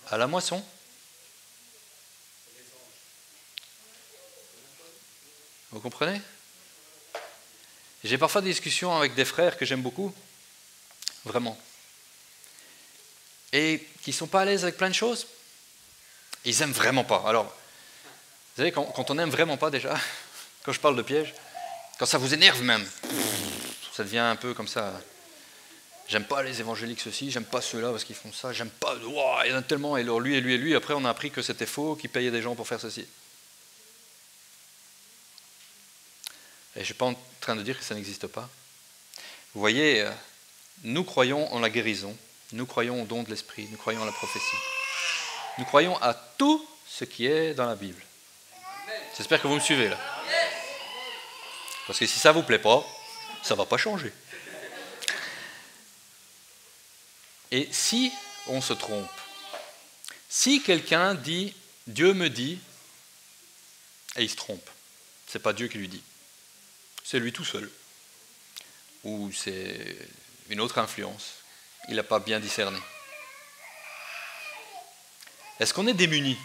À la moisson. Vous comprenez? J'ai parfois des discussions avec des frères que j'aime beaucoup, vraiment, et qui ne sont pas à l'aise avec plein de choses. Ils n'aiment vraiment pas. Alors, vous savez, quand on n'aime vraiment pas déjà, quand je parle de piège, quand ça vous énerve même, ça devient un peu comme ça. J'aime pas les évangéliques ceci, j'aime pas ceux-là parce qu'ils font ça, j'aime pas, wow, il y en a tellement, et alors lui, et lui, et lui, après on a appris que c'était faux, qu'ils payaient des gens pour faire ceci. Et je ne suis pas en train de dire que ça n'existe pas. Vous voyez, nous croyons en la guérison, nous croyons au don de l'esprit, nous croyons à la prophétie. Nous croyons à tout ce qui est dans la Bible. J'espère que vous me suivez là. Parce que si ça ne vous plaît pas, ça ne va pas changer. Et si on se trompe, si quelqu'un dit « Dieu me dit » et il se trompe, ce n'est pas Dieu qui lui dit, c'est lui tout seul, ou c'est une autre influence, il n'a pas bien discerné. Est-ce qu'on est démuni?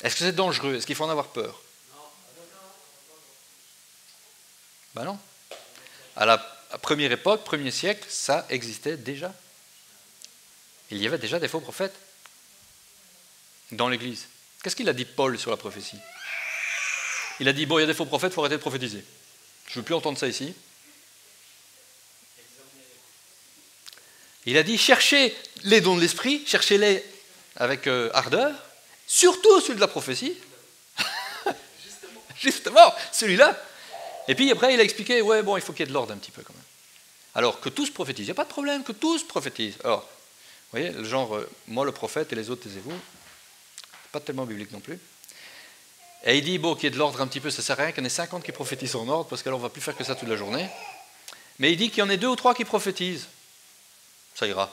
Est-ce que c'est dangereux? Est-ce qu'il faut en avoir peur? Ben non. À la première époque, premier siècle, ça existait déjà. Il y avait déjà des faux prophètes dans l'Église. Qu'est-ce qu'il a dit Paul sur la prophétie? Il a dit, bon, il y a des faux prophètes, il faut arrêter de prophétiser. Je ne veux plus entendre ça ici. Il a dit, cherchez les dons de l'esprit, cherchez-les avec ardeur, surtout celui de la prophétie. Justement, celui-là. Et puis après, il a expliqué, ouais, bon, il faut qu'il y ait de l'ordre un petit peu quand même. Alors, que tous prophétisent, il n'y a pas de problème, que tous prophétisent. Alors, vous voyez, le genre, moi le prophète et les autres taisez-vous, pas tellement biblique non plus. Et il dit, bon, qu'il y ait de l'ordre un petit peu, ça ne sert à rien qu'il y en ait 50 qui prophétisent en ordre, parce qu'alors on ne va plus faire que ça toute la journée. Mais il dit qu'il y en ait 2 ou 3 qui prophétisent. Ça ira.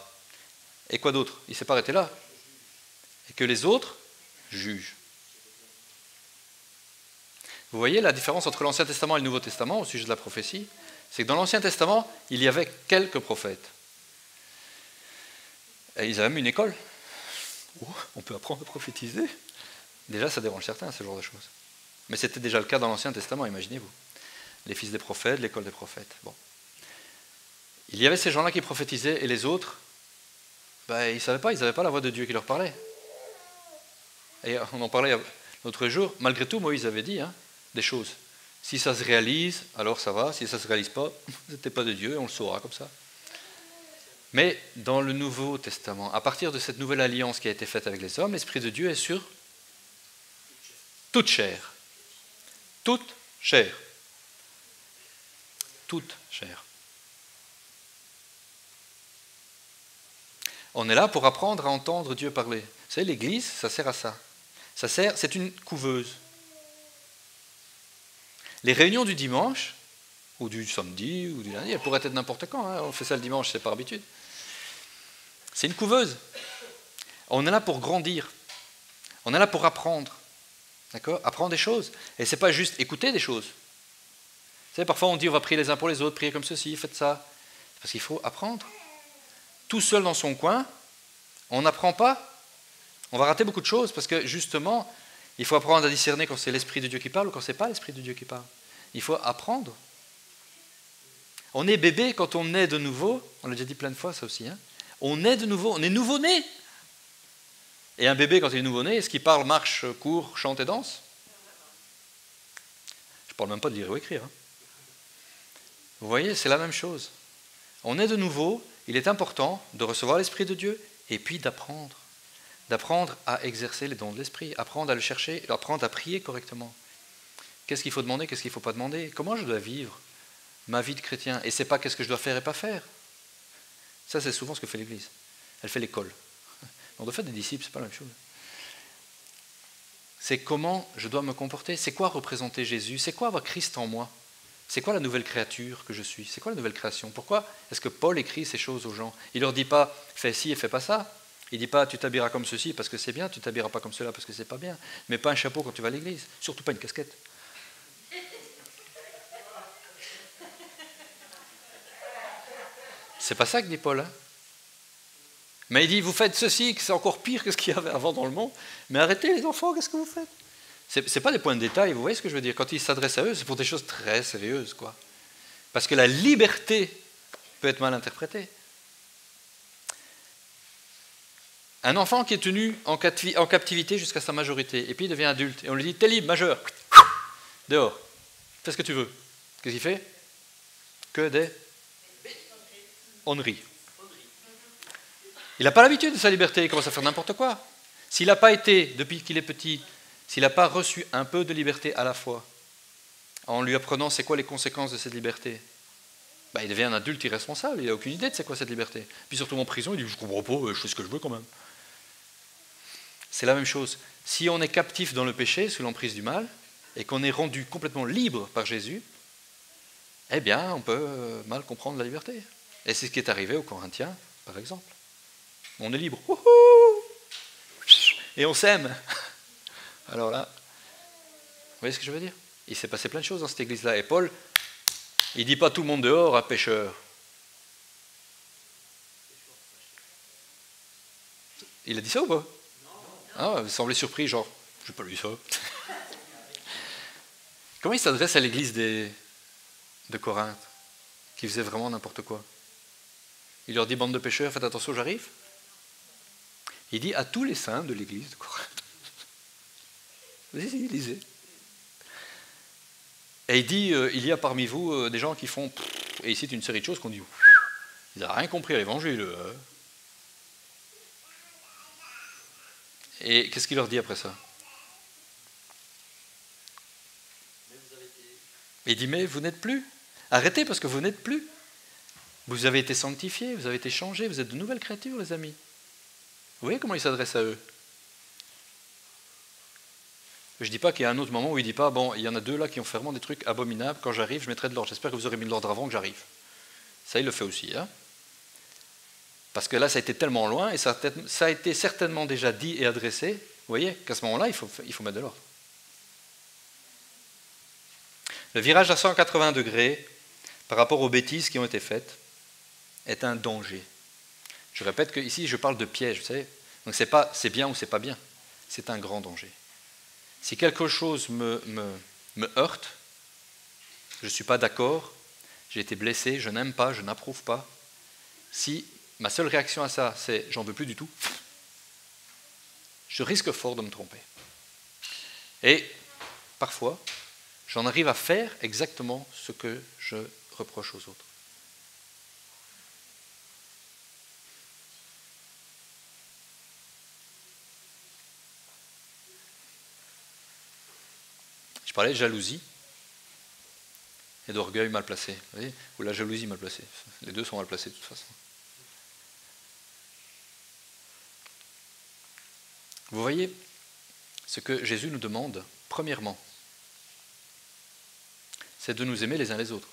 Et quoi d'autre? Il ne s'est pas arrêté là. Et que les autres jugent. Vous voyez la différence entre l'Ancien Testament et le Nouveau Testament au sujet de la prophétie? C'est que dans l'Ancien Testament, il y avait quelques prophètes. Et ils avaient même une école. Oh, on peut apprendre à prophétiser. Déjà, ça dérange certains, ce genre de choses. Mais c'était déjà le cas dans l'Ancien Testament, imaginez-vous. les fils des prophètes, l'école des prophètes. Bon. Il y avait ces gens-là qui prophétisaient et les autres, ils ne savaient pas, ils n'avaient pas la voix de Dieu qui leur parlait. Et on en parlait l'autre jour, malgré tout, Moïse avait dit des choses. Si ça se réalise, alors ça va, si ça ne se réalise pas, ce n'était pas de Dieu, et on le saura comme ça. Mais dans le Nouveau Testament, à partir de cette nouvelle alliance qui a été faite avec les hommes, l'Esprit de Dieu est sur toute chair. Toute chair. Toute chair. On est là pour apprendre à entendre Dieu parler. Vous savez, l'Église, ça sert à ça. C'est une couveuse. Les réunions du dimanche, ou du samedi, ou du lundi, elles pourraient être n'importe quand. On fait ça le dimanche, c'est par habitude. C'est une couveuse. On est là pour grandir. On est là pour apprendre. D'accord ? Apprendre des choses. Et ce n'est pas juste écouter des choses. Vous savez, parfois on dit on va prier les uns pour les autres, prier comme ceci, faites ça. C'est parce qu'il faut apprendre. Tout seul dans son coin, on n'apprend pas. On va rater beaucoup de choses parce que justement, il faut apprendre à discerner quand c'est l'Esprit de Dieu qui parle ou quand ce n'est pas l'Esprit de Dieu qui parle. Il faut apprendre. On est bébé quand on naît de nouveau. On l'a déjà dit plein de fois ça aussi. On est de nouveau, on est nouveau-né. Et un bébé quand il est nouveau-né, est-ce qu'il parle, marche, court, chante et danse ? Je ne parle même pas de lire ou écrire. Vous voyez, c'est la même chose. On est de nouveau, il est important de recevoir l'Esprit de Dieu et puis d'apprendre. D'apprendre à exercer les dons de l'Esprit, apprendre à le chercher, apprendre à prier correctement. Qu'est-ce qu'il faut demander, qu'est-ce qu'il ne faut pas demander ? Comment je dois vivre ma vie de chrétien ? Et ce n'est pas qu'est-ce que je dois faire et pas faire. Ça, c'est souvent ce que fait l'Église. Elle fait l'école. On doit faire des disciples, ce n'est pas la même chose. C'est comment je dois me comporter. C'est quoi représenter Jésus ? C'est quoi avoir Christ en moi ? C'est quoi la nouvelle créature que je suis ? C'est quoi la nouvelle création ? Pourquoi est-ce que Paul écrit ces choses aux gens ? Il ne leur dit pas « fais ci et fais pas ça ». Il ne dit pas « tu t'habilleras comme ceci parce que c'est bien, tu ne t'habilleras pas comme cela parce que c'est pas bien ». Mais pas un chapeau quand tu vas à l'église, surtout pas une casquette. C'est pas ça que dit Paul. Mais il dit, vous faites ceci, que c'est encore pire que ce qu'il y avait avant dans le monde. Mais arrêtez les enfants, qu'est-ce que vous faites ? C'est pas des points de détail, vous voyez ce que je veux dire ? Quand il s'adresse à eux, c'est pour des choses très sérieuses, quoi. Parce que la liberté peut être mal interprétée. Un enfant qui est tenu en captivité jusqu'à sa majorité, et puis il devient adulte, et on lui dit, t'es libre, majeur, dehors, fais ce que tu veux. Qu'est-ce qu'il fait ? Que des honneries. Il n'a pas l'habitude de sa liberté, il commence à faire n'importe quoi. S'il n'a pas été, depuis qu'il est petit, s'il n'a pas reçu un peu de liberté à la fois, en lui apprenant c'est quoi les conséquences de cette liberté, il devient un adulte irresponsable, il n'a aucune idée de c'est quoi cette liberté. Puis surtout en prison, il dit, je ne comprends pas, je fais ce que je veux quand même. C'est la même chose. Si on est captif dans le péché, sous l'emprise du mal, et qu'on est rendu complètement libre par Jésus, eh bien, on peut mal comprendre la liberté. Et c'est ce qui est arrivé aux Corinthiens, par exemple. On est libre. Wouhou ! Et on s'aime. Alors là, vous voyez ce que je veux dire ? Il s'est passé plein de choses dans cette église-là. Et Paul, il ne dit pas tout le monde dehors à pécheur. Il a dit ça ou pas ? Ah, vous semblez surpris, genre, je n'ai pas lu ça. Comment il s'adresse à l'église de Corinthe, qui faisait vraiment n'importe quoi ? Il leur dit, bande de pécheurs, faites attention, j'arrive. Il dit à tous les saints de l'église de Corinthe. Vas-y, lisez. Et il dit, il y a parmi vous des gens qui font... Et il cite une série de choses qu'on dit, ils n'ont rien compris à l'évangile. Et qu'est-ce qu'il leur dit après ça ? Il dit, mais vous n'êtes plus. Arrêtez parce que vous n'êtes plus. Vous avez été sanctifiés, vous avez été changés, vous êtes de nouvelles créatures, les amis. Vous voyez comment il s'adresse à eux ? Je ne dis pas qu'il y a un autre moment où il ne dit pas, bon, il y en a deux là qui ont fait vraiment des trucs abominables, quand j'arrive, je mettrai de l'ordre. J'espère que vous aurez mis de l'ordre avant que j'arrive. Ça, il le fait aussi. Parce que là, ça a été tellement loin, et ça a été certainement déjà dit et adressé, vous voyez, qu'à ce moment-là, il faut mettre de l'ordre. Le virage à 180 degrés, par rapport aux bêtises qui ont été faites, est un danger. Je répète que ici, je parle de piège, vous savez. Donc c'est bien ou c'est pas bien. C'est un grand danger. Si quelque chose me heurte, je ne suis pas d'accord, j'ai été blessé, je n'aime pas, je n'approuve pas, si ma seule réaction à ça, c'est « j'en veux plus du tout », je risque fort de me tromper. Et parfois, j'en arrive à faire exactement ce que je reproche aux autres. Je parlais de jalousie et d'orgueil mal placé, vous voyez, ou la jalousie mal placée. Les deux sont mal placés de toute façon. Vous voyez, ce que Jésus nous demande, premièrement, c'est de nous aimer les uns les autres.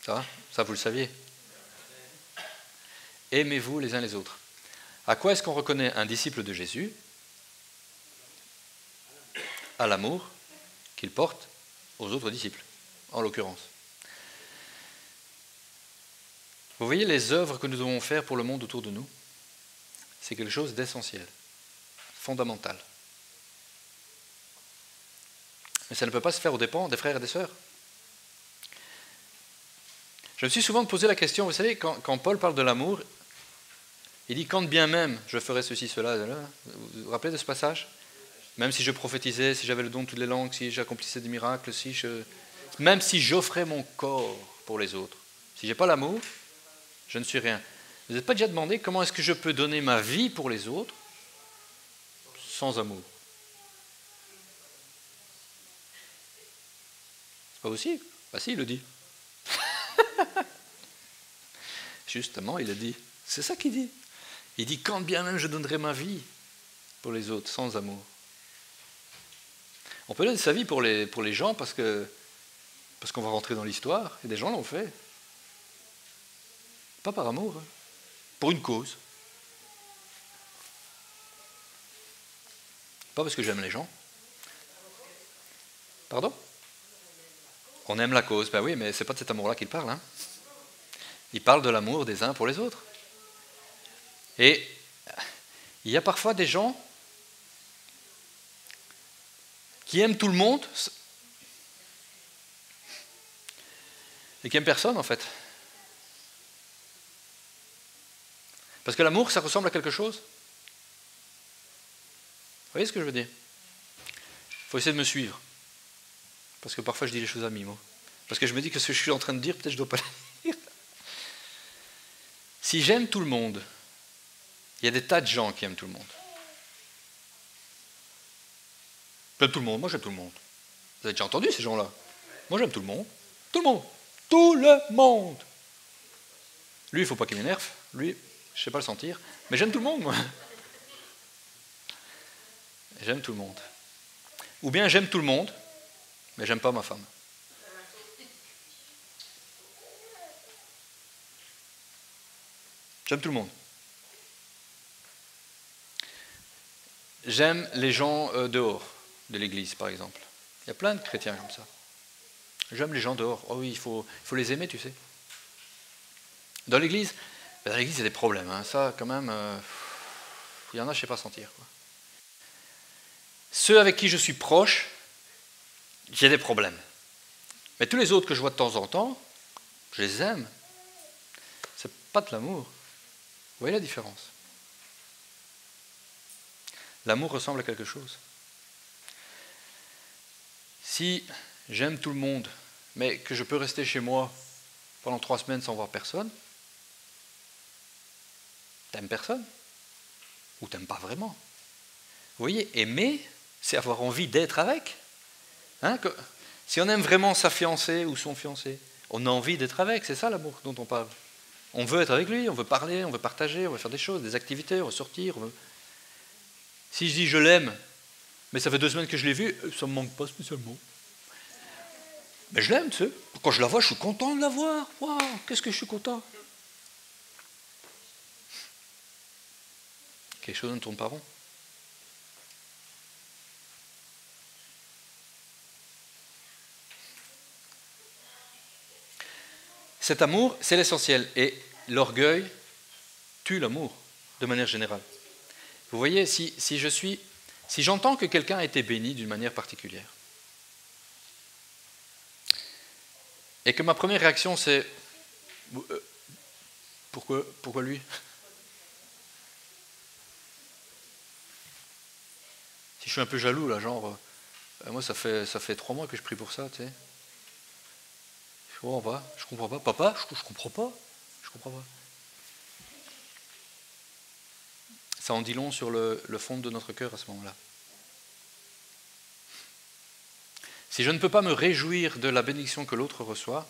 Ça va ? Ça, vous le saviez. Aimez-vous les uns les autres. À quoi est-ce qu'on reconnaît un disciple de Jésus ? À l'amour qu'il porte aux autres disciples, en l'occurrence. Vous voyez, les œuvres que nous devons faire pour le monde autour de nous, c'est quelque chose d'essentiel, fondamental. Mais ça ne peut pas se faire aux dépens des frères et des sœurs. Je me suis souvent posé la question, vous savez, quand Paul parle de l'amour, il dit « quand bien même je ferais ceci, cela », vous vous rappelez de ce passage ? Même si je prophétisais, si j'avais le don de toutes les langues, si j'accomplissais des miracles, même si j'offrais mon corps pour les autres, si je n'ai pas l'amour, je ne suis rien. Vous n'êtes pas déjà demandé comment est-ce que je peux donner ma vie pour les autres sans amour ? C'est pas possible. Bah si, il le dit. Justement, il le dit. C'est ça qu'il dit. Il dit, quand bien même je donnerais ma vie pour les autres, sans amour. On peut donner sa vie pour les gens parce qu'on va rentrer dans l'histoire, et des gens l'ont fait. Pas par amour, hein. Pour une cause. Pas parce que j'aime les gens. Pardon ? On aime la cause, ben oui, mais c'est pas de cet amour-là qu'il parle. Hein. Il parle de l'amour des uns pour les autres. Et il y a parfois des gens qui aiment tout le monde et qui aiment personne, en fait. Parce que l'amour, ça ressemble à quelque chose. Vous voyez ce que je veux dire ? Il faut essayer de me suivre. Parce que parfois je dis les choses à mi-mot. Parce que je me dis que ce que je suis en train de dire, peut-être je ne dois pas le dire. Si j'aime tout le monde, il y a des tas de gens qui aiment tout le monde. J'aime tout le monde, moi j'aime tout le monde. Vous avez déjà entendu ces gens-là ? Moi j'aime tout le monde. Tout le monde. Tout le monde. Lui, il ne faut pas qu'il m'énerve. Lui, je ne sais pas le sentir. Mais j'aime tout le monde, moi. J'aime tout le monde. Ou bien j'aime tout le monde, mais j'aime pas ma femme. J'aime tout le monde. J'aime les gens dehors de l'église, par exemple. Il y a plein de chrétiens comme ça. J'aime les gens dehors. Oh oui, il faut les aimer, tu sais. Dans l'église, il y a des problèmes. Hein. Ça, quand même, il y en a, je ne sais pas sentir. Quoi. Ceux avec qui je suis proche, j'ai des problèmes. Mais tous les autres que je vois de temps en temps, je les aime. C'est pas de l'amour. Vous voyez la différence ? L'amour ressemble à quelque chose. Si j'aime tout le monde, mais que je peux rester chez moi pendant 3 semaines sans voir personne, t'aimes personne ? Ou t'aimes pas vraiment ? Vous voyez, aimer, c'est avoir envie d'être avec. Hein, si on aime vraiment sa fiancée ou son fiancé, on a envie d'être avec, c'est ça l'amour dont on parle. On veut être avec lui, on veut parler, on veut partager, on veut faire des choses, des activités, on veut sortir. Si je dis je l'aime, mais ça fait 2 semaines que je l'ai vu, ça ne me manque pas spécialement. Mais je l'aime, tu sais. Quand je la vois, je suis content de la voir. Waouh, qu'est-ce que je suis content. Quelque chose ne tourne pas rond. Cet amour, c'est l'essentiel. Et l'orgueil tue l'amour, de manière générale. Vous voyez, si j'entends que quelqu'un a été béni d'une manière particulière, et que ma première réaction c'est pourquoi lui? Si je suis un peu jaloux là, genre moi ça fait 3 mois que je prie pour ça, tu sais. Je comprends pas. Papa, je comprends pas. Je comprends pas. Ça en dit long sur le fond de notre cœur à ce moment-là. Si je ne peux pas me réjouir de la bénédiction que l'autre reçoit,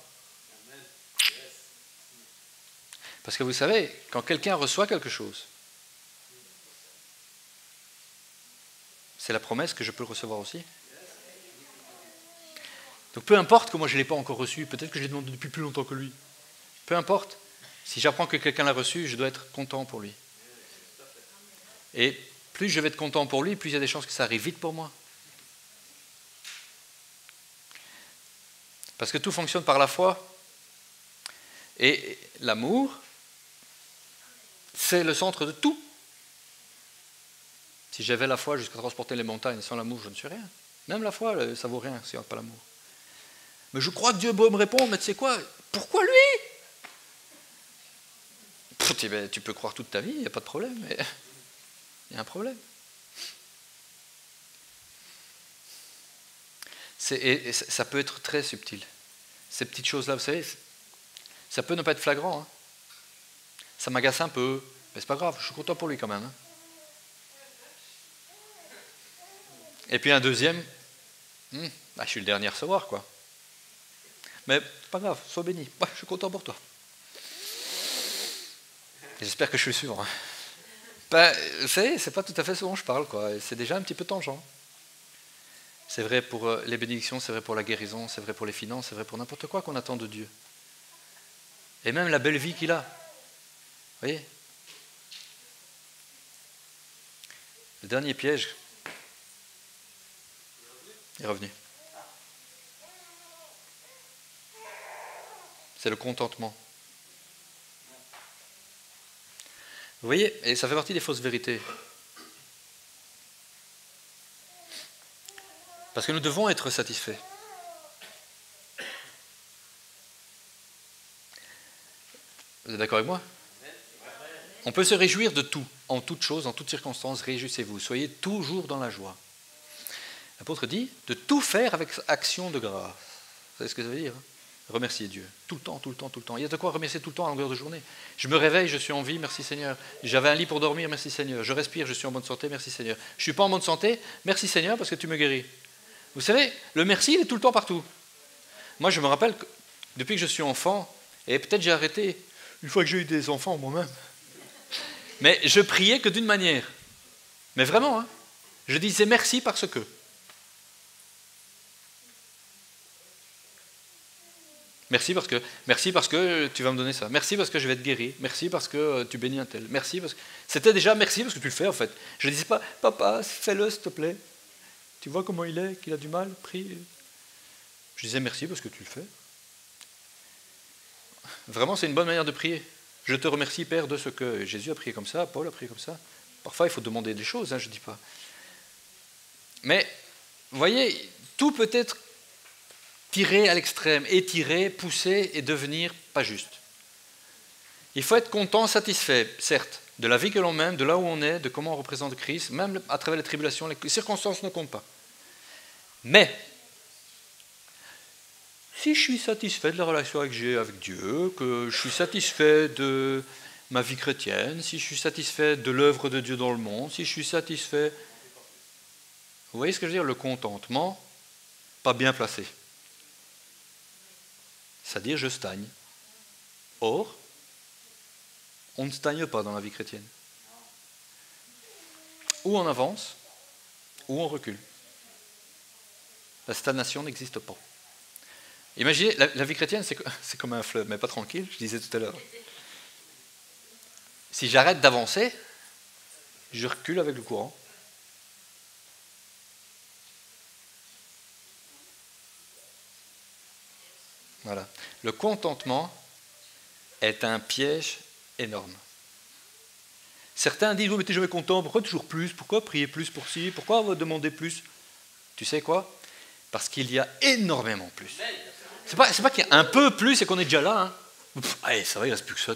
parce que vous savez, quand quelqu'un reçoit quelque chose, c'est la promesse que je peux le recevoir aussi. Donc peu importe que moi je ne l'ai pas encore reçu, peut-être que je l'ai demandé depuis plus longtemps que lui. Peu importe, si j'apprends que quelqu'un l'a reçu, je dois être content pour lui. Et plus je vais être content pour lui, plus il y a des chances que ça arrive vite pour moi. Parce que tout fonctionne par la foi. Et l'amour, c'est le centre de tout. Si j'avais la foi jusqu'à transporter les montagnes, sans l'amour, je ne suis rien. Même la foi, ça vaut rien si on n'a pas l'amour. Mais je crois que Dieu peut me répondre, mais tu sais quoi? Pourquoi lui? Tu peux croire toute ta vie, il n'y a pas de problème, mais il y a un problème. Et ça peut être très subtil. Ces petites choses-là, vous savez, ça peut ne pas être flagrant. Hein. Ça m'agace un peu, mais c'est pas grave, je suis content pour lui quand même. Hein. Et puis un deuxième, je suis le dernier à recevoir, quoi. Mais c'est pas grave, sois béni. Je suis content pour toi. J'espère que je suis le suivant. Vous savez, c'est pas tout à fait ce dont je parle, quoi. C'est déjà un petit peu tangent. C'est vrai pour les bénédictions, c'est vrai pour la guérison, c'est vrai pour les finances, c'est vrai pour n'importe quoi qu'on attend de Dieu. Et même la belle vie qu'il a. Vous voyez? Le dernier piège est revenu. C'est le contentement. Vous voyez, et ça fait partie des fausses vérités. Parce que nous devons être satisfaits. Vous êtes d'accord avec moi? On peut se réjouir de tout, en toute chose, en toutes circonstances, réjouissez-vous. Soyez toujours dans la joie. L'apôtre dit de tout faire avec action de grâce. Vous savez ce que ça veut dire? Remercier Dieu. Tout le temps, tout le temps, tout le temps. Il y a de quoi remercier tout le temps à longueur de journée. Je me réveille, je suis en vie, merci Seigneur. J'avais un lit pour dormir, merci Seigneur. Je respire, je suis en bonne santé, merci Seigneur. Je ne suis pas en bonne santé, merci Seigneur parce que tu me guéris. Vous savez, le merci, il est tout le temps partout. Moi, je me rappelle que depuis que je suis enfant, et peut-être j'ai arrêté une fois que j'ai eu des enfants moi-même, mais je priais que d'une manière. Mais vraiment, je disais merci parce que. Merci parce que tu vas me donner ça. Merci parce que je vais être guéri. Merci parce que tu bénis un tel. Merci parce que... C'était déjà merci parce que tu le fais en fait. Je ne disais pas, papa, fais-le s'il te plaît. Tu vois comment il est, qu'il a du mal, prie. Je disais merci parce que tu le fais. Vraiment, c'est une bonne manière de prier. Je te remercie, Père, de ce que Jésus a prié comme ça, Paul a prié comme ça. Parfois, il faut demander des choses, je ne dis pas. Mais, vous voyez, tout peut être tiré à l'extrême, étiré, poussé et devenir pas juste. Il faut être content, satisfait, certes, de la vie que l'on mène, de là où on est, de comment on représente Christ, même à travers les tribulations, les circonstances ne comptent pas. Mais, si je suis satisfait de la relation que j'ai avec Dieu, que je suis satisfait de ma vie chrétienne, si je suis satisfait de l'œuvre de Dieu dans le monde, si je suis satisfait... Vous voyez ce que je veux dire? Le contentement, pas bien placé. C'est-à-dire, je stagne. Or, on ne stagne pas dans la vie chrétienne. Ou on avance, ou on recule. La stagnation n'existe pas. Imaginez, la vie chrétienne, c'est comme un fleuve, mais pas tranquille, je disais tout à l'heure. Si j'arrête d'avancer, je recule avec le courant. Voilà. Le contentement est un piège énorme. Certains disent, mais tu es jamais content, pourquoi toujours plus? Pourquoi prier plus pour ci? Pourquoi demander plus? Tu sais quoi? Parce qu'il y a énormément plus. C'est pas qu'il y a un peu plus et qu'on est déjà là. Hein. Allez, ça va, il ne reste plus que ça.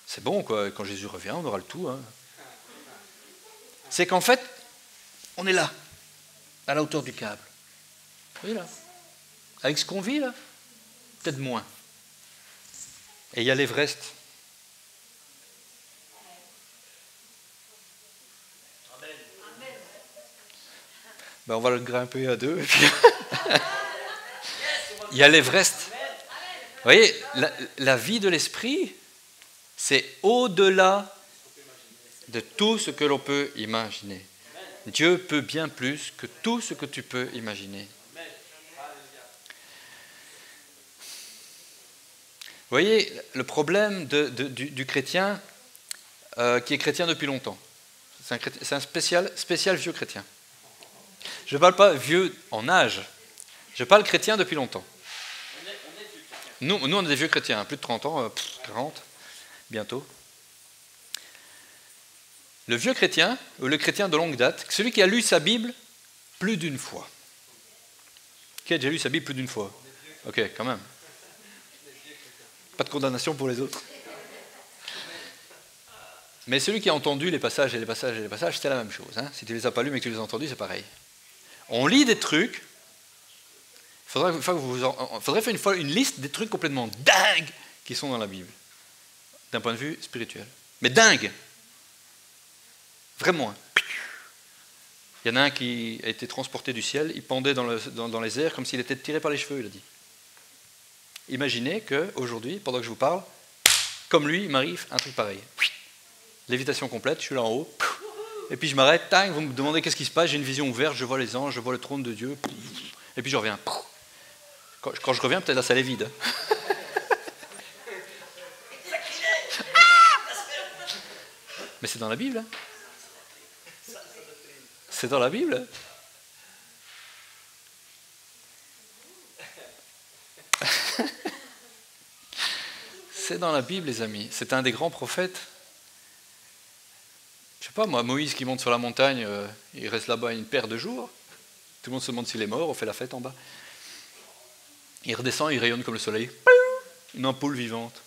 C'est bon, quoi. Quand Jésus revient, on aura le tout. Hein. C'est qu'en fait, on est là, à la hauteur du câble. Oui, là. Avec ce qu'on vit, là, peut-être moins. Et il y a l'Everest. Ben, on va le grimper à deux. Et puis... il y a l'Everest. Vous voyez, la vie de l'esprit, c'est au-delà de tout ce que l'on peut imaginer. Dieu peut bien plus que tout ce que tu peux imaginer. Vous voyez, le problème du chrétien qui est chrétien depuis longtemps, c'est un spécial vieux chrétien. Je ne parle pas vieux en âge, je parle chrétien depuis longtemps. Nous, on est des vieux chrétiens, hein, plus de 30 ans, 40, bientôt. Le vieux chrétien, ou le chrétien de longue date, celui qui a lu sa Bible plus d'une fois. Qui a déjà lu sa Bible plus d'une fois? Ok, quand même. Pas de condamnation pour les autres. Mais celui qui a entendu les passages et les passages et les passages, c'est la même chose. Hein. Si tu ne les as pas lus mais que tu les as entendus, c'est pareil. On lit des trucs. Il faudrait faire une fois une liste des trucs complètement dingues qui sont dans la Bible, d'un point de vue spirituel. Mais dingue. Vraiment. Il y en a un qui a été transporté du ciel, il pendait dans les airs comme s'il était tiré par les cheveux, il a dit. Imaginez qu'aujourd'hui, pendant que je vous parle, comme lui, il m'arrive un truc pareil. Lévitation complète, je suis là en haut, et puis je m'arrête, vous me demandez qu'est-ce qui se passe, j'ai une vision ouverte, je vois les anges, je vois le trône de Dieu, et puis je reviens. Quand je reviens, peut-être la salle est vide. Mais c'est dans la Bible. Hein. C'est dans la Bible. C'est dans la Bible, les amis. C'est un des grands prophètes. Je sais pas, moi, Moïse qui monte sur la montagne, il reste là-bas une paire de jours. Tout le monde se demande s'il est mort, on fait la fête en bas. Il redescend, il rayonne comme le soleil. Une ampoule vivante.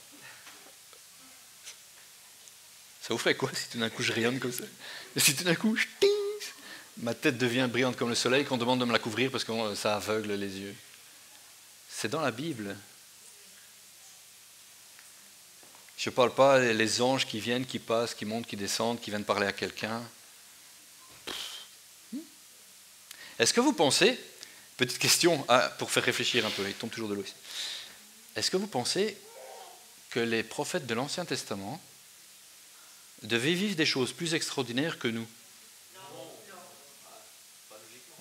Ça vous ferait quoi si tout d'un coup je rayonne comme ça? Et si tout d'un coup, ma tête devient brillante comme le soleil, qu'on demande de me la couvrir parce que ça aveugle les yeux. C'est dans la Bible. Je ne parle pas les anges qui viennent, qui passent, qui montent, qui descendent, qui viennent parler à quelqu'un. Est-ce que vous pensez, petite question pour faire réfléchir un peu, il tombe toujours de l'eau ici. Est-ce que vous pensez que les prophètes de l'Ancien Testament devaient vivre des choses plus extraordinaires que nous?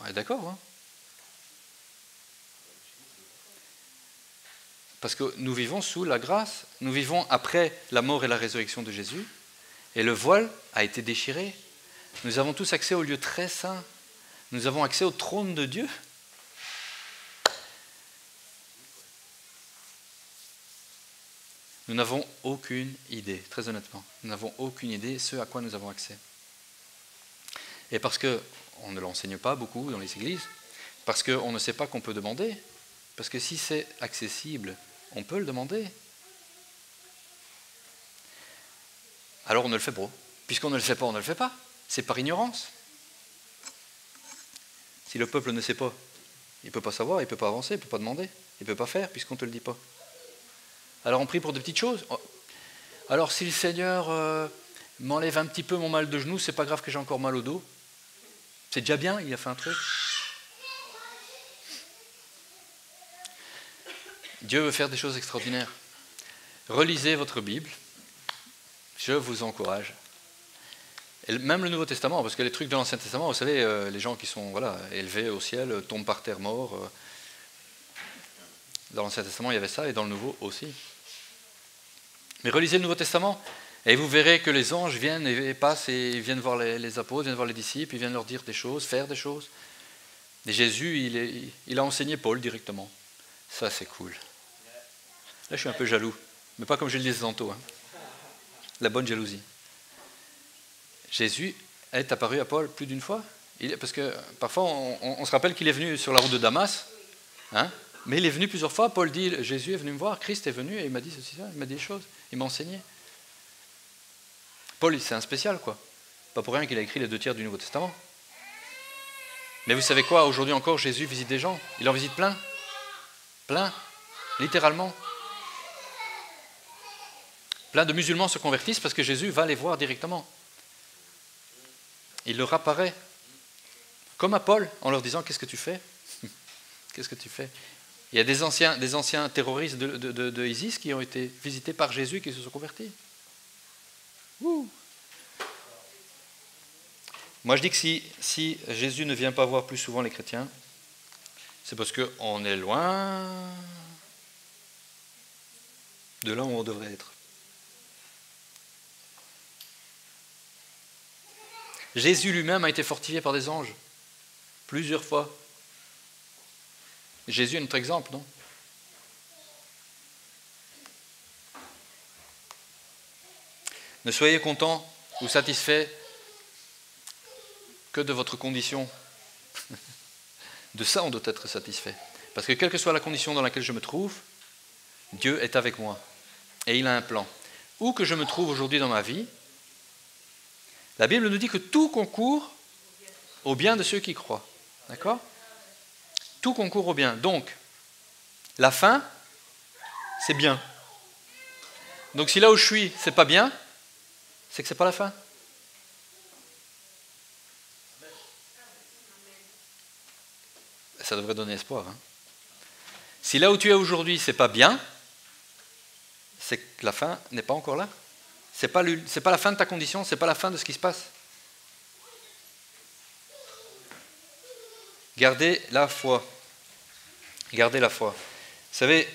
Ouais, d'accord, hein? Parce que nous vivons sous la grâce, nous vivons après la mort et la résurrection de Jésus, et le voile a été déchiré. Nous avons tous accès au lieu très saint, nous avons accès au trône de Dieu. Nous n'avons aucune idée, très honnêtement, nous n'avons aucune idée de ce à quoi nous avons accès. Et parce qu'on ne l'enseigne pas beaucoup dans les églises, parce qu'on ne sait pas qu'on peut demander, parce que si c'est accessible, on peut le demander. Alors on ne le fait pas. Puisqu'on ne le fait pas, on ne le fait pas. C'est par ignorance. Si le peuple ne sait pas, il ne peut pas savoir, il ne peut pas avancer, il ne peut pas demander, il ne peut pas faire puisqu'on ne te le dit pas. Alors on prie pour de petites choses. Alors si le Seigneur m'enlève un petit peu mon mal de genou, c'est pas grave que j'ai encore mal au dos. C'est déjà bien, il a fait un truc. Dieu veut faire des choses extraordinaires. Relisez votre Bible. Je vous encourage. Et même le Nouveau Testament, parce que les trucs de l'Ancien Testament, vous savez, les gens qui sont élevés au ciel tombent par terre morts. Dans l'Ancien Testament, il y avait ça, et dans le Nouveau aussi. Mais relisez le Nouveau Testament, et vous verrez que les anges viennent et passent, et viennent voir les apôtres, viennent voir les disciples, ils viennent leur dire des choses, faire des choses. Et Jésus, il a enseigné Paul directement. Ça, c'est cool. Là, je suis un peu jaloux, mais pas comme je le disais tantôt. Hein. La bonne jalousie. Jésus est apparu à Paul plus d'une fois. Parce que parfois, on se rappelle qu'il est venu sur la route de Damas. Hein? Mais il est venu plusieurs fois. Paul dit, Jésus est venu me voir, Christ est venu et il m'a dit ceci, ça, il m'a dit des choses, il m'a enseigné. Paul, c'est un spécial, quoi. Pas pour rien qu'il a écrit les 2/3 du Nouveau Testament. Mais vous savez quoi, aujourd'hui encore, Jésus visite des gens. Il en visite plein. Plein. Littéralement. Plein de musulmans se convertissent parce que Jésus va les voir directement. Il leur apparaît. Comme à Paul, en leur disant, qu'est-ce que tu fais? Qu'est-ce que tu fais? Il y a des anciens terroristes de ISIS qui ont été visités par Jésus et qui se sont convertis. Ouh. Moi je dis que si Jésus ne vient pas voir plus souvent les chrétiens, c'est parce qu'on est loin de là où on devrait être. Jésus lui-même a été fortifié par des anges, plusieurs fois. Jésus est notre exemple, non? Ne soyez content ou satisfait que de votre condition. De ça, on doit être satisfait. Parce que quelle que soit la condition dans laquelle je me trouve, Dieu est avec moi. Et il a un plan. Où que je me trouve aujourd'hui dans ma vie, la Bible nous dit que tout concourt au bien de ceux qui croient. D'accord? Tout concourt au bien. Donc, la fin, c'est bien. Donc si là où je suis, c'est pas bien, c'est que c'est pas la fin. Ça devrait donner espoir. Hein. Si là où tu es aujourd'hui, c'est pas bien, c'est que la fin n'est pas encore là. C'est pas la fin de ta condition, c'est pas la fin de ce qui se passe. Gardez la foi. Gardez la foi. Vous savez,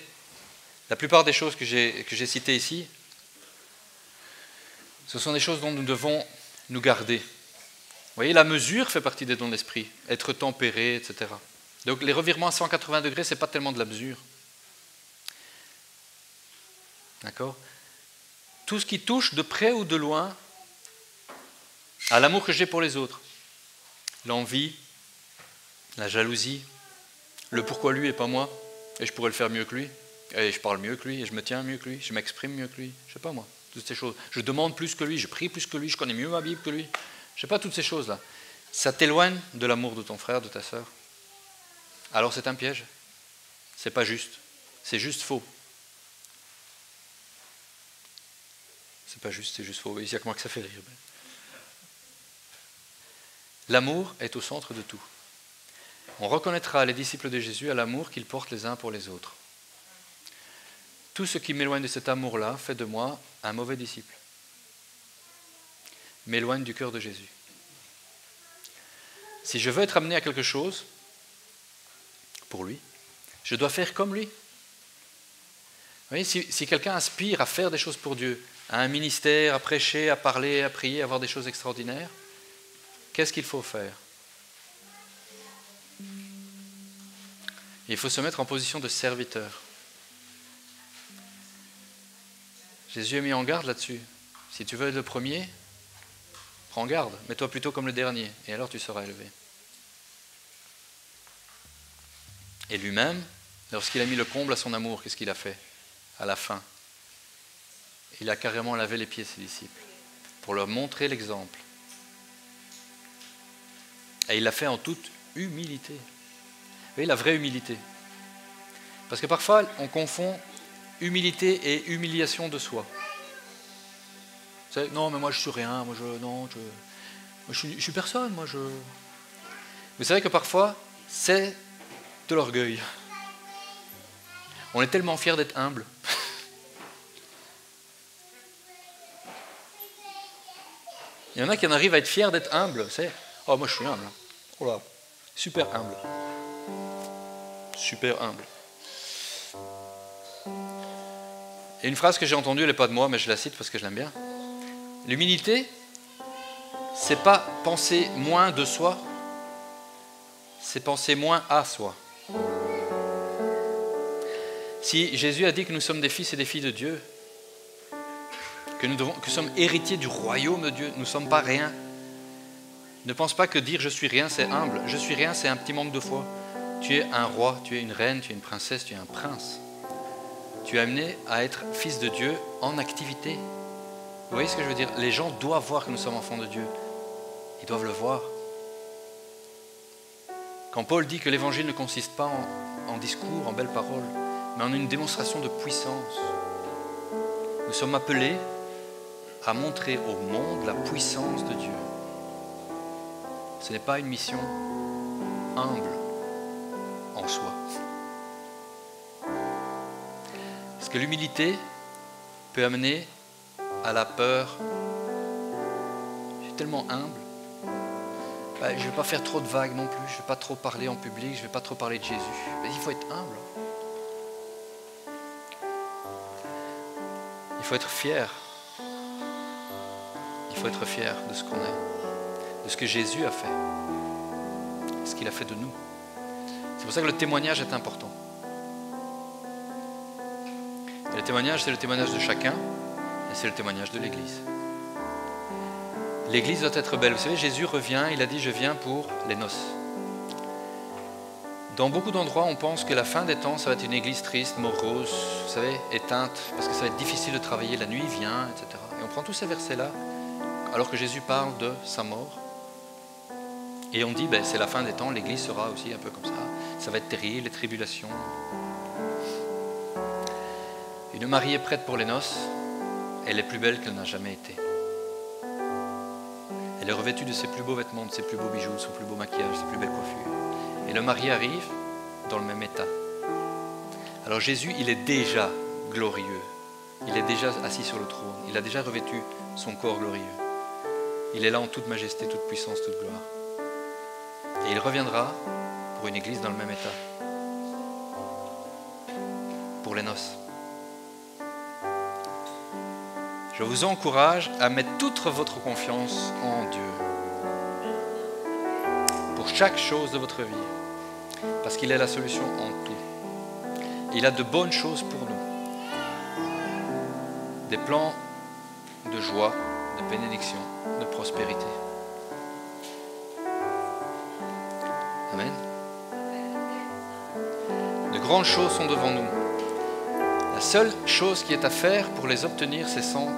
la plupart des choses que j'ai citées ici, ce sont des choses dont nous devons nous garder. Vous voyez, la mesure fait partie des dons d'esprit, être tempéré, etc. Donc les revirements à 180 degrés, ce n'est pas tellement de la mesure. D'accord? Tout ce qui touche de près ou de loin à l'amour que j'ai pour les autres. L'envie, la jalousie, le pourquoi lui et pas moi, et je pourrais le faire mieux que lui, et je parle mieux que lui, et je me tiens mieux que lui, je m'exprime mieux que lui, je ne sais pas moi, toutes ces choses. Je demande plus que lui, je prie plus que lui, je connais mieux ma Bible que lui, je ne sais pas toutes ces choses-là. Ça t'éloigne de l'amour de ton frère, de ta sœur. Alors c'est un piège. C'est pas juste. C'est juste faux. C'est pas juste, c'est juste faux. Il n'y a que moi que ça fait rire. L'amour est au centre de tout. On reconnaîtra les disciples de Jésus à l'amour qu'ils portent les uns pour les autres. Tout ce qui m'éloigne de cet amour-là fait de moi un mauvais disciple. M'éloigne du cœur de Jésus. Si je veux être amené à quelque chose pour lui, je dois faire comme lui. Vous voyez, si quelqu'un aspire à faire des choses pour Dieu, à un ministère, à prêcher, à parler, à prier, à avoir des choses extraordinaires, qu'est-ce qu'il faut faire? Il faut se mettre en position de serviteur. Jésus a mis en garde là-dessus. Si tu veux être le premier, prends garde, mets-toi plutôt comme le dernier, et alors tu seras élevé. Et lui-même, lorsqu'il a mis le comble à son amour, qu'est-ce qu'il a fait à la fin? Il a carrément lavé les pieds de ses disciples, pour leur montrer l'exemple. Et il l'a fait en toute humilité. Vous voyez, la vraie humilité. Parce que parfois, on confond humilité et humiliation de soi. Vous savez, non, mais moi je suis rien, je suis personne, moi je... Vous savez que parfois, c'est de l'orgueil. On est tellement fiers d'être humble. Il y en a qui en arrivent à être fiers d'être humble. C'est, oh, moi je suis humble. Oh là, super humble. Super humble. Et une phrase que j'ai entendue, elle n'est pas de moi, mais je la cite parce que je l'aime bien. L'humilité, c'est pas penser moins de soi, c'est penser moins à soi. Si Jésus a dit que nous sommes des fils et des filles de Dieu, que nous sommes héritiers du royaume de Dieu, nous ne sommes pas rien. Ne pense pas que dire je suis rien, c'est humble. Je suis rien, c'est un petit manque de foi. Tu es un roi, tu es une reine, tu es une princesse, tu es un prince. Tu es amené à être fils de Dieu en activité. Vous voyez ce que je veux dire? Les gens doivent voir que nous sommes enfants de Dieu. Ils doivent le voir. Quand Paul dit que l'évangile ne consiste pas en discours, en belles paroles, mais en une démonstration de puissance. Nous sommes appelés à montrer au monde la puissance de Dieu. Ce n'est pas une mission humble en soi. Parce que l'humilité peut amener à la peur. Je suis tellement humble. Je ne vais pas faire trop de vagues non plus. Je ne vais pas trop parler en public. Je ne vais pas trop parler de Jésus. Mais il faut être humble. Il faut être fier. Il faut être fier de ce qu'on est, de ce que Jésus a fait, de ce qu'il a fait de nous. C'est pour ça que le témoignage est important. Et le témoignage, c'est le témoignage de chacun, et c'est le témoignage de l'Église. L'Église doit être belle. Vous savez, Jésus revient, il a dit « Je viens pour les noces ». Dans beaucoup d'endroits, on pense que la fin des temps, ça va être une Église triste, morose, vous savez, éteinte, parce que ça va être difficile de travailler, la nuit vient, etc. Et on prend tous ces versets-là, alors que Jésus parle de sa mort. Et on dit, c'est la fin des temps, l'Église sera aussi un peu comme ça. Ça va être terrible, les tribulations. Une mariée prête pour les noces, elle est plus belle qu'elle n'a jamais été. Elle est revêtue de ses plus beaux vêtements, de ses plus beaux bijoux, de son plus beau maquillage, de ses plus belles coiffures. Et le marié arrive dans le même état. Alors Jésus, il est déjà glorieux. Il est déjà assis sur le trône. Il a déjà revêtu son corps glorieux. Il est là en toute majesté, toute puissance, toute gloire. Et il reviendra pour une église dans le même état. Pour les noces. Je vous encourage à mettre toute votre confiance en Dieu. Pour chaque chose de votre vie. Parce qu'il est la solution en tout. Il a de bonnes choses pour nous. Des plans de joie, de bénédiction, de prospérité. Amen. De grandes choses sont devant nous. La seule chose qui est à faire pour les obtenir, c'est s'en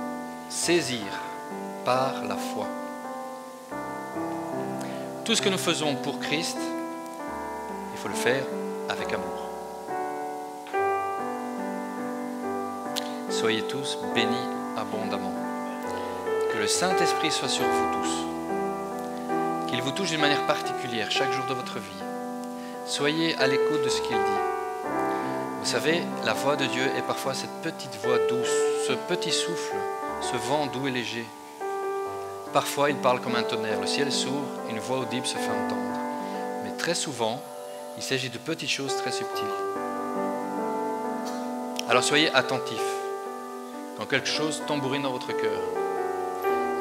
saisir par la foi. Tout ce que nous faisons pour Christ, il faut le faire avec amour. Soyez tous bénis abondamment. Que le Saint-Esprit soit sur vous tous. Qu'il vous touche d'une manière particulière chaque jour de votre vie. Soyez à l'écoute de ce qu'il dit. Vous savez, la voix de Dieu est parfois cette petite voix douce, ce petit souffle, ce vent doux et léger. Parfois, il parle comme un tonnerre. Le ciel s'ouvre, une voix audible se fait entendre. Mais très souvent, il s'agit de petites choses très subtiles. Alors soyez attentifs. Quand quelque chose tambourine dans votre cœur,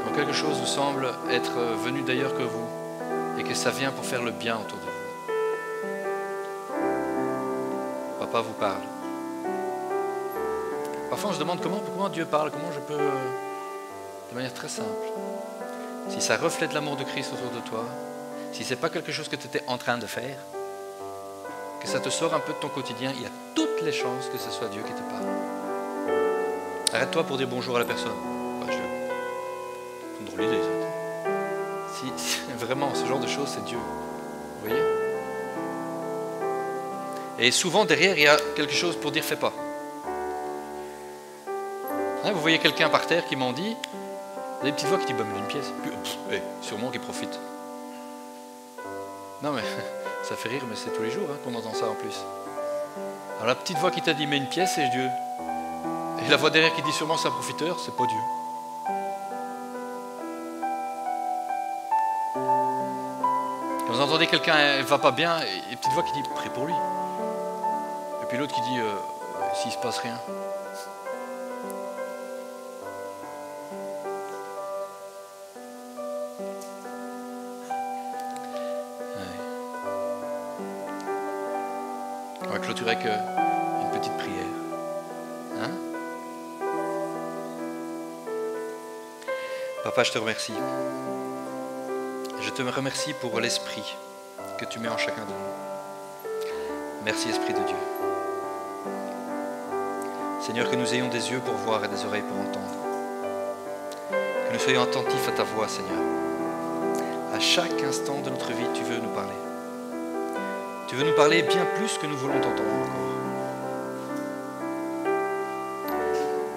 quand quelque chose vous semble être venu d'ailleurs que vous, et que ça vient pour faire le bien autour de vous. Papa vous parle. Parfois on se demande comment Dieu parle, comment je peux, de manière très simple. Si ça reflète l'amour de Christ autour de toi, si ce n'est pas quelque chose que tu étais en train de faire, que ça te sort un peu de ton quotidien, il y a toutes les chances que ce soit Dieu qui te parle. Arrête-toi pour dire bonjour à la personne. C'est une drôle d'idée, ça. Si vraiment, ce genre de choses, c'est Dieu. Vous voyez? Et souvent, derrière, il y a quelque chose pour dire « fais pas ». Vous voyez quelqu'un par terre qui m'en dit, il y a des petites voix qui disent « mets une pièce ». Sûrement qu'il profite. Non mais, ça fait rire, mais c'est tous les jours qu'on entend ça en plus. Alors la petite voix qui t'a dit « mets une pièce », c'est Dieu. Et la voix derrière qui dit sûrement c'est un profiteur, c'est pas Dieu. Quand vous entendez quelqu'un ne va pas bien, et une petite voix qui dit prie pour lui. Et puis l'autre qui dit s'il se passe rien. Ouais. On va clôturer avec une petite prière. Hein? Papa, je te remercie. Je te remercie pour l'esprit que tu mets en chacun de nous. Merci Esprit de Dieu. Seigneur, que nous ayons des yeux pour voir et des oreilles pour entendre. Que nous soyons attentifs à ta voix, Seigneur. À chaque instant de notre vie, tu veux nous parler. Tu veux nous parler bien plus que nous voulons t'entendre encore.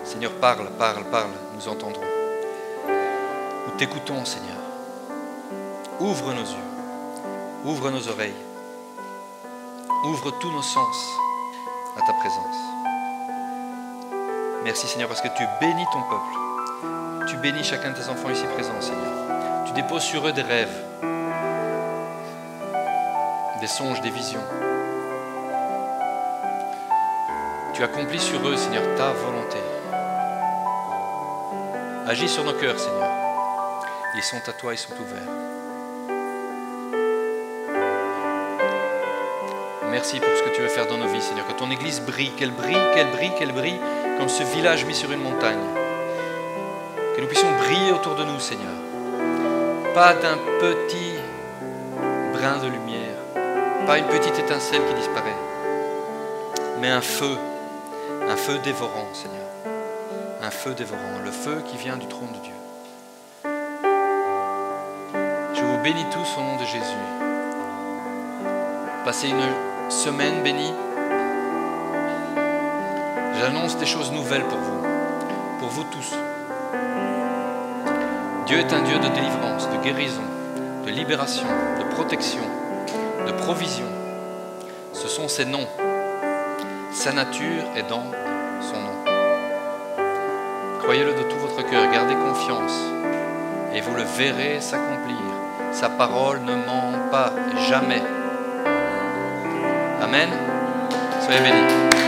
Seigneur, parle, parle, parle, nous entendrons. Nous t'écoutons, Seigneur. Ouvre nos yeux, ouvre nos oreilles, ouvre tous nos sens à ta présence. Merci, Seigneur, parce que tu bénis ton peuple. Tu bénis chacun de tes enfants ici présents, Seigneur. Tu déposes sur eux des rêves, des songes, des visions. Tu accomplis sur eux, Seigneur, ta volonté. Agis sur nos cœurs, Seigneur. Ils sont à toi, ils sont ouverts. Merci pour ce que tu veux faire dans nos vies, Seigneur. Que ton Église brille, qu'elle brille, qu'elle brille, qu'elle brille, comme ce village mis sur une montagne. Que nous puissions briller autour de nous, Seigneur. Pas d'un petit brin de lumière, pas une petite étincelle qui disparaît, mais un feu dévorant, Seigneur. Un feu dévorant, le feu qui vient du trône de Dieu. Je vous bénis tous au nom de Jésus. Passez une semaine bénie. J'annonce des choses nouvelles pour vous tous. Dieu est un Dieu de délivrance, de guérison, de libération, de protection, de provision. Ce sont ses noms. Sa nature est dans son nom. Croyez-le de tout votre cœur, gardez confiance et vous le verrez s'accomplir. Sa parole ne ment pas, jamais. Amen. Soyez bénis.